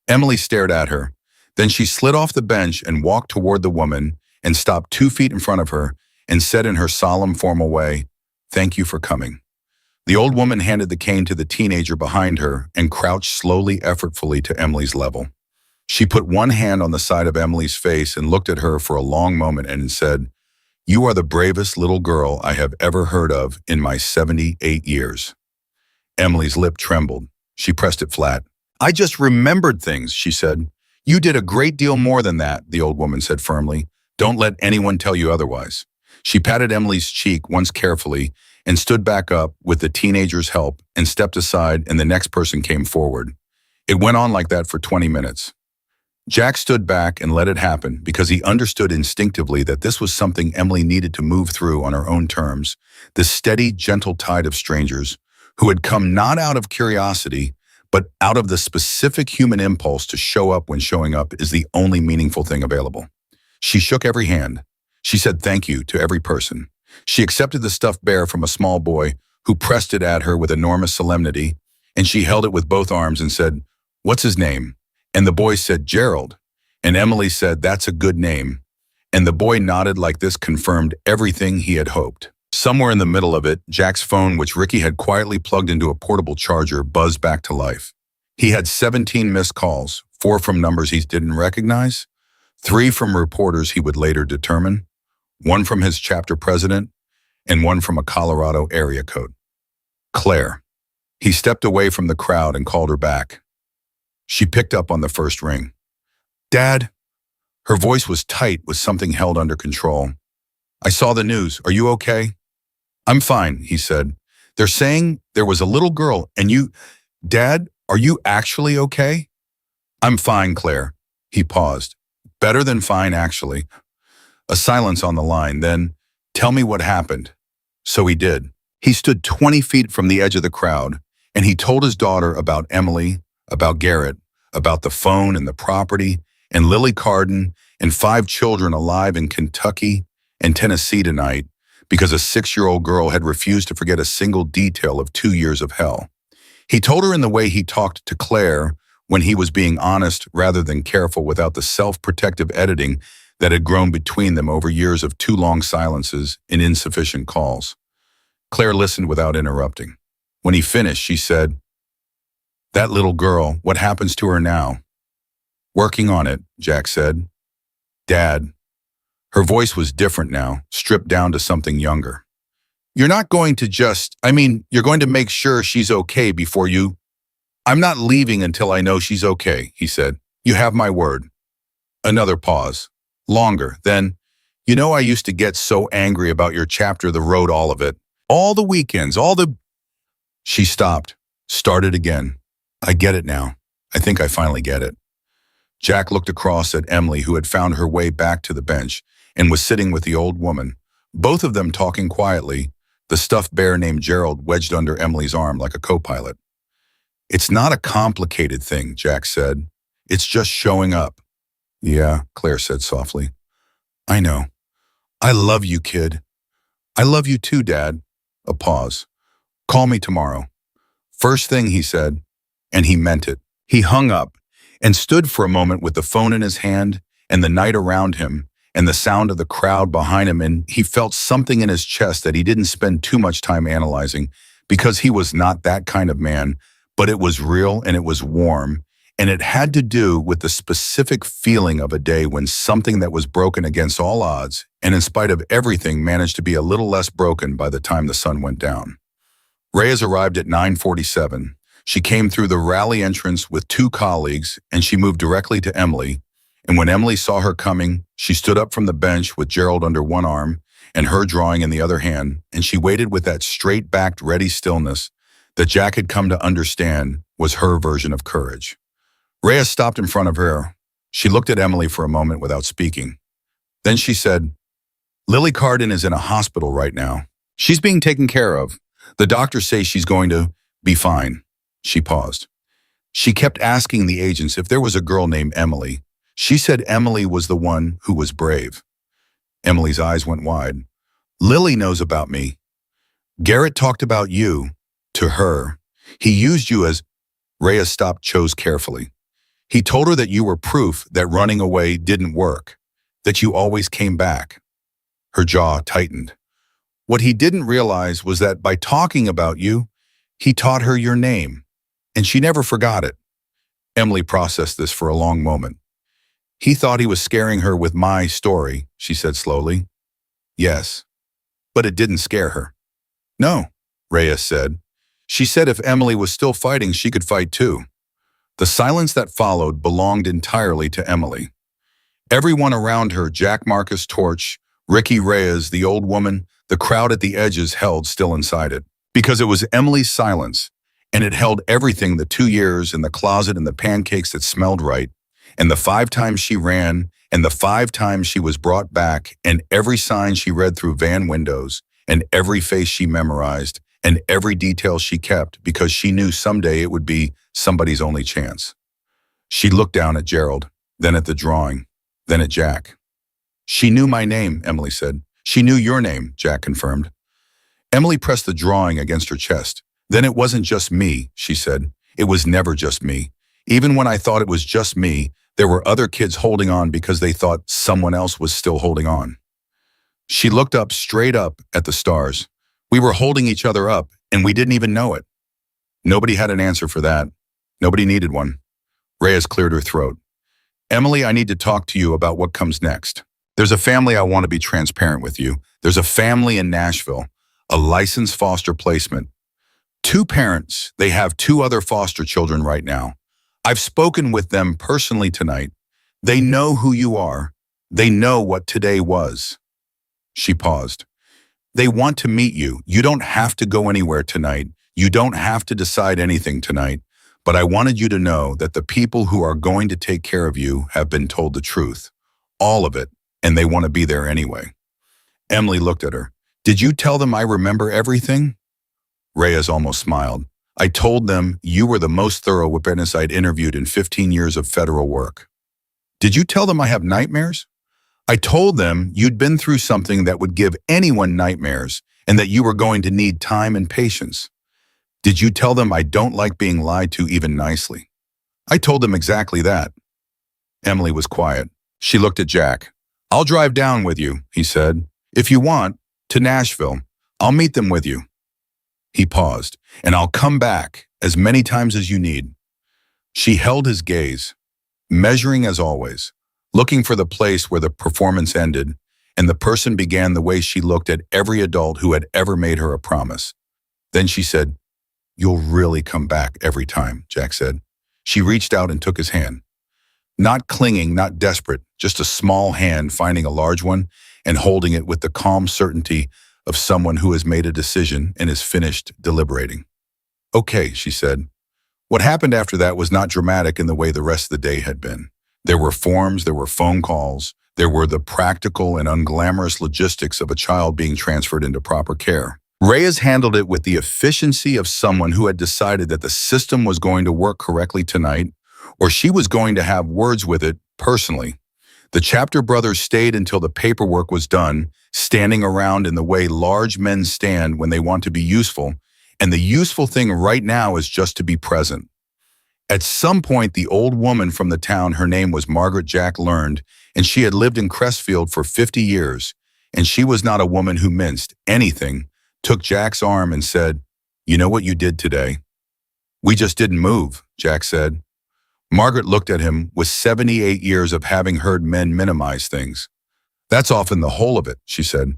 A: Emily stared at her. Then she slid off the bench and walked toward the woman and stopped 2 feet in front of her and said in her solemn, formal way, "Thank you for coming." The old woman handed the cane to the teenager behind her and crouched slowly, effortfully to Emily's level. She put one hand on the side of Emily's face and looked at her for a long moment and said, "You are the bravest little girl I have ever heard of in my 78 years." Emily's lip trembled. She pressed it flat. "I just remembered things," she said. "You did a great deal more than that," the old woman said firmly. "Don't let anyone tell you otherwise." She patted Emily's cheek once carefully and stood back up with the teenager's help and stepped aside, and the next person came forward. It went on like that for 20 minutes. Jack stood back and let it happen because he understood instinctively that this was something Emily needed to move through on her own terms, the steady, gentle tide of strangers who had come not out of curiosity, But out of the specific human impulse to show up when showing up is the only meaningful thing available. She shook every hand. She said thank you to every person. She accepted the stuffed bear from a small boy who pressed it at her with enormous solemnity, and she held it with both arms and said, "What's his name?" And the boy said, "Gerald." And Emily said, "That's a good name." And the boy nodded like this confirmed everything he had hoped. Somewhere in the middle of it, Jack's phone, which Ricky had quietly plugged into a portable charger, buzzed back to life. He had 17 missed calls, 4 from numbers he didn't recognize, 3 from reporters he would later determine, 1 from his chapter president, and 1 from a Colorado area code. Claire. He stepped away from the crowd and called her back. She picked up on the first ring. "Dad?" Her voice was tight with something held under control. "I saw the news. Are you okay?" "I'm fine," he said. "They're saying there was a little girl and you... Dad, are you actually okay?" "I'm fine, Claire." He paused. "Better than fine, actually." A silence on the line, then, "Tell me what happened." So he did. He stood 20 feet from the edge of the crowd, and he told his daughter about Emily, about Garrett, about the phone and the property, and Lily Carden, and 5 children alive in Kentucky and Tennessee tonight because a 6-year-old girl had refused to forget a single detail of 2 years of hell. He told her in the way he talked to Claire when he was being honest rather than careful, without the self-protective editing that had grown between them over years of too long silences and insufficient calls. Claire listened without interrupting. When he finished, she said, "That little girl, what happens to her now?" "Working on it," Jack said. "Dad." Her voice was different now, stripped down to something younger. "You're not going to you're going to make sure she's okay before you..." "I'm not leaving until I know she's okay," he said. "You have my word." Another pause. Longer. Then, "You know, I used to get so angry about your chapter that wrote all of it. All the weekends, all the..." She stopped, started again. "I get it now. I think I finally get it." Jack looked across at Emily, who had found her way back to the bench and was sitting with the old woman, both of them talking quietly, the stuffed bear named Gerald wedged under Emily's arm like a co-pilot. "It's not a complicated thing," Jack said. "It's just showing up." "Yeah," Claire said softly. "I know. I love you, kid." "I love you too, Dad." A pause. "Call me tomorrow." "First thing," he said, and he meant it. He hung up and stood for a moment with the phone in his hand and the night around him and the sound of the crowd behind him, and he felt something in his chest that he didn't spend too much time analyzing because he was not that kind of man, but it was real and it was warm, and it had to do with the specific feeling of a day when something that was broken against all odds and in spite of everything managed to be a little less broken by the time the sun went down. Reyes arrived at 9:47. She came through the rally entrance with 2 colleagues, and she moved directly to Emily. And when Emily saw her coming, she stood up from the bench with Gerald under one arm and her drawing in the other hand, and she waited with that straight-backed, ready stillness that Jack had come to understand was her version of courage. Reyes stopped in front of her. She looked at Emily for a moment without speaking. Then she said, "Lily Carden is in a hospital right now. She's being taken care of. The doctors say she's going to be fine." She paused. She kept asking the agents if there was a girl named Emily. She said Emily was the one who was brave. Emily's eyes went wide. "Lily knows about me. Garrett talked about you to her. He used you as..." Reyes stopped, chose carefully. "He told her that you were proof that running away didn't work, that you always came back." Her jaw tightened. What he didn't realize was that by talking about you, he taught her your name, and she never forgot it. Emily processed this for a long moment. "He thought he was scaring her with my story," she said slowly. "Yes, but it didn't scare her." "No," Reyes said. "She said if Emily was still fighting, she could fight too." The silence that followed belonged entirely to Emily. Everyone around her, Jack Marcus Torch, Ricky Reyes, the old woman, the crowd at the edges held still inside it. Because it was Emily's silence, and it held everything: the 2 years in the closet and the pancakes that smelled right, and the 5 times she ran, and the 5 times she was brought back, and every sign she read through van windows, and every face she memorized, and every detail she kept because she knew someday it would be somebody's only chance. She looked down at Gerald, then at the drawing, then at Jack. She knew my name, Emily said. She knew your name, Jack confirmed. Emily pressed the drawing against her chest. Then it wasn't just me, she said. It was never just me. Even when I thought it was just me, there were other kids holding on because they thought someone else was still holding on. She looked up straight up at the stars. We were holding each other up, and we didn't even know it. Nobody had an answer for that. Nobody needed one. Reyes cleared her throat. Emily, I need to talk to you about what comes next. There's a family I want to be transparent with you. There's a family in Nashville, a licensed foster placement. 2 parents, they have 2 other foster children right now. I've spoken with them personally tonight. They know who you are. They know what today was. She paused. They want to meet you. You don't have to go anywhere tonight. You don't have to decide anything tonight. But I wanted you to know that the people who are going to take care of you have been told the truth. All of it. And they want to be there anyway. Emily looked at her. Did you tell them I remember everything? Reyes almost smiled. I told them you were the most thorough witness I'd interviewed in 15 years of federal work. Did you tell them I have nightmares? I told them you'd been through something that would give anyone nightmares and that you were going to need time and patience. Did you tell them I don't like being lied to even nicely? I told them exactly that. Emily was quiet. She looked at Jack. I'll drive down with you, he said. If you want, to Nashville. I'll meet them with you. He paused. And I'll come back as many times as you need. She held his gaze, measuring as always, looking for the place where the performance ended, and the person began the way she looked at every adult who had ever made her a promise. Then she said, You'll really come back every time, Jack said. She reached out and took his hand. Not clinging, not desperate, just a small hand finding a large one and holding it with the calm certainty of someone who has made a decision and is finished deliberating. Okay, she said. What happened after that was not dramatic in the way the rest of the day had been. There were forms, there were phone calls, there were the practical and unglamorous logistics of a child being transferred into proper care. Reyes handled it with the efficiency of someone who had decided that the system was going to work correctly tonight, or she was going to have words with it personally. The chapter brothers stayed until the paperwork was done, standing around in the way large men stand when they want to be useful, and the useful thing right now is just to be present. At some point, the old woman from the town, her name was Margaret, Jack learned, and she had lived in Crestfield for 50 years, and she was not a woman who minced anything, took Jack's arm and said, You know what you did today? We just didn't move, Jack said. Margaret looked at him with 78 years of having heard men minimize things. That's often the whole of it, she said.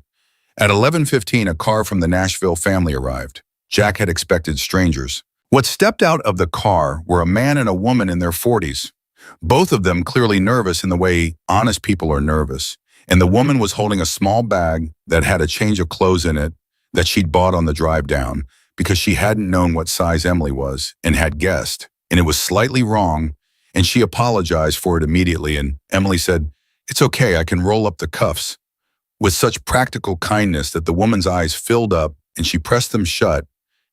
A: At 11:15, a car from the Nashville family arrived. Jack had expected strangers. What stepped out of the car were a man and a woman in their 40s, both of them clearly nervous in the way honest people are nervous, and the woman was holding a small bag that had a change of clothes in it that she'd bought on the drive down because she hadn't known what size Emily was and had guessed, and it was slightly wrong, and she apologized for it immediately, and Emily said, It's okay, I can roll up the cuffs, with such practical kindness that the woman's eyes filled up and she pressed them shut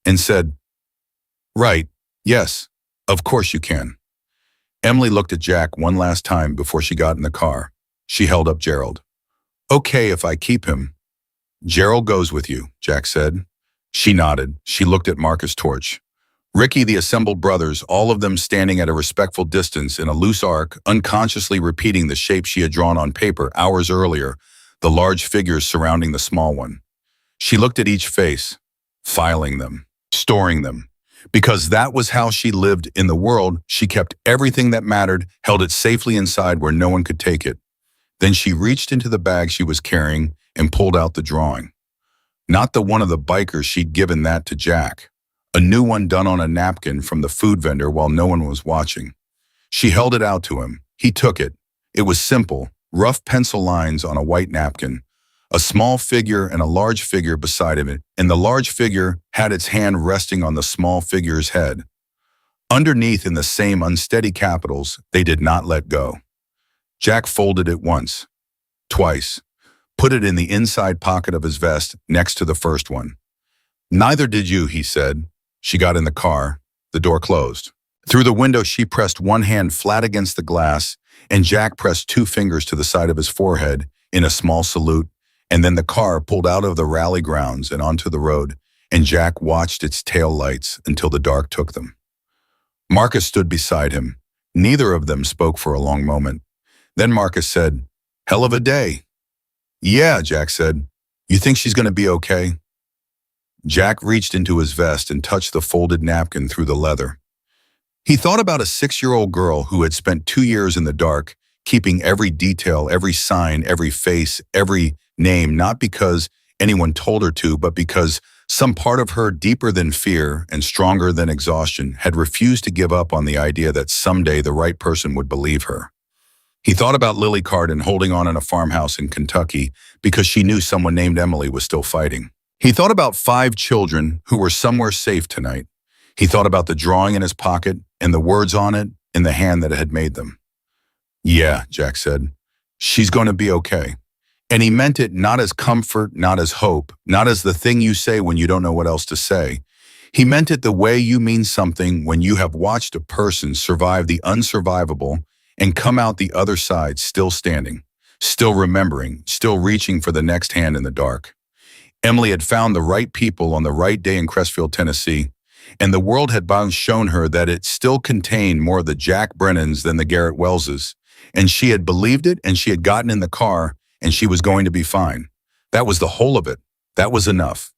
A: and said, Right, yes, of course you can. Emily looked at Jack one last time before she got in the car. She held up Gerald. Okay if I keep him. Gerald goes with you, Jack said. She nodded. She looked at Marcus Torch. Ricky, the assembled brothers, all of them standing at a respectful distance in a loose arc, unconsciously repeating the shape she had drawn on paper hours earlier, the large figures surrounding the small one. She looked at each face, filing them, storing them. Because that was how she lived in the world, she kept everything that mattered, held it safely inside where no one could take it. Then she reached into the bag she was carrying and pulled out the drawing. Not the one of the bikers, she'd given that to Jack. A new one done on a napkin from the food vendor while no one was watching. She held it out to him. He took it. It was simple, rough pencil lines on a white napkin. A small figure and a large figure beside it, and the large figure had its hand resting on the small figure's head. Underneath, in the same unsteady capitals, they did not let go. Jack folded it once, twice, put it in the inside pocket of his vest next to the first one. Neither did you, he said. She got in the car. The door closed. Through the window, she pressed one hand flat against the glass, and Jack pressed two fingers to the side of his forehead in a small salute, and then the car pulled out of the rally grounds and onto the road, and Jack watched its tail lights until the dark took them. Marcus stood beside him. Neither of them spoke for a long moment. Then Marcus said, "Hell of a day." "Yeah," Jack said. "You think she's going to be okay?" Jack reached into his vest and touched the folded napkin through the leather. He thought about a 6-year-old girl who had spent 2 years in the dark, keeping every detail, every sign, every face, every name, not because anyone told her to, but because some part of her, deeper than fear and stronger than exhaustion, had refused to give up on the idea that someday the right person would believe her. He thought about Lily Carden holding on in a farmhouse in Kentucky because she knew someone named Emily was still fighting. He thought about 5 children who were somewhere safe tonight. He thought about the drawing in his pocket and the words on it in the hand that had made them. "Yeah," Jack said. "She's going to be okay." And he meant it not as comfort, not as hope, not as the thing you say when you don't know what else to say. He meant it the way you mean something when you have watched a person survive the unsurvivable and come out the other side still standing, still remembering, still reaching for the next hand in the dark. Emily had found the right people on the right day in Crestfield, Tennessee, and the world had shown her that it still contained more of the Jack Brennans than the Garrett Wellses, and she had believed it, and she had gotten in the car, and she was going to be fine. That was the whole of it. That was enough.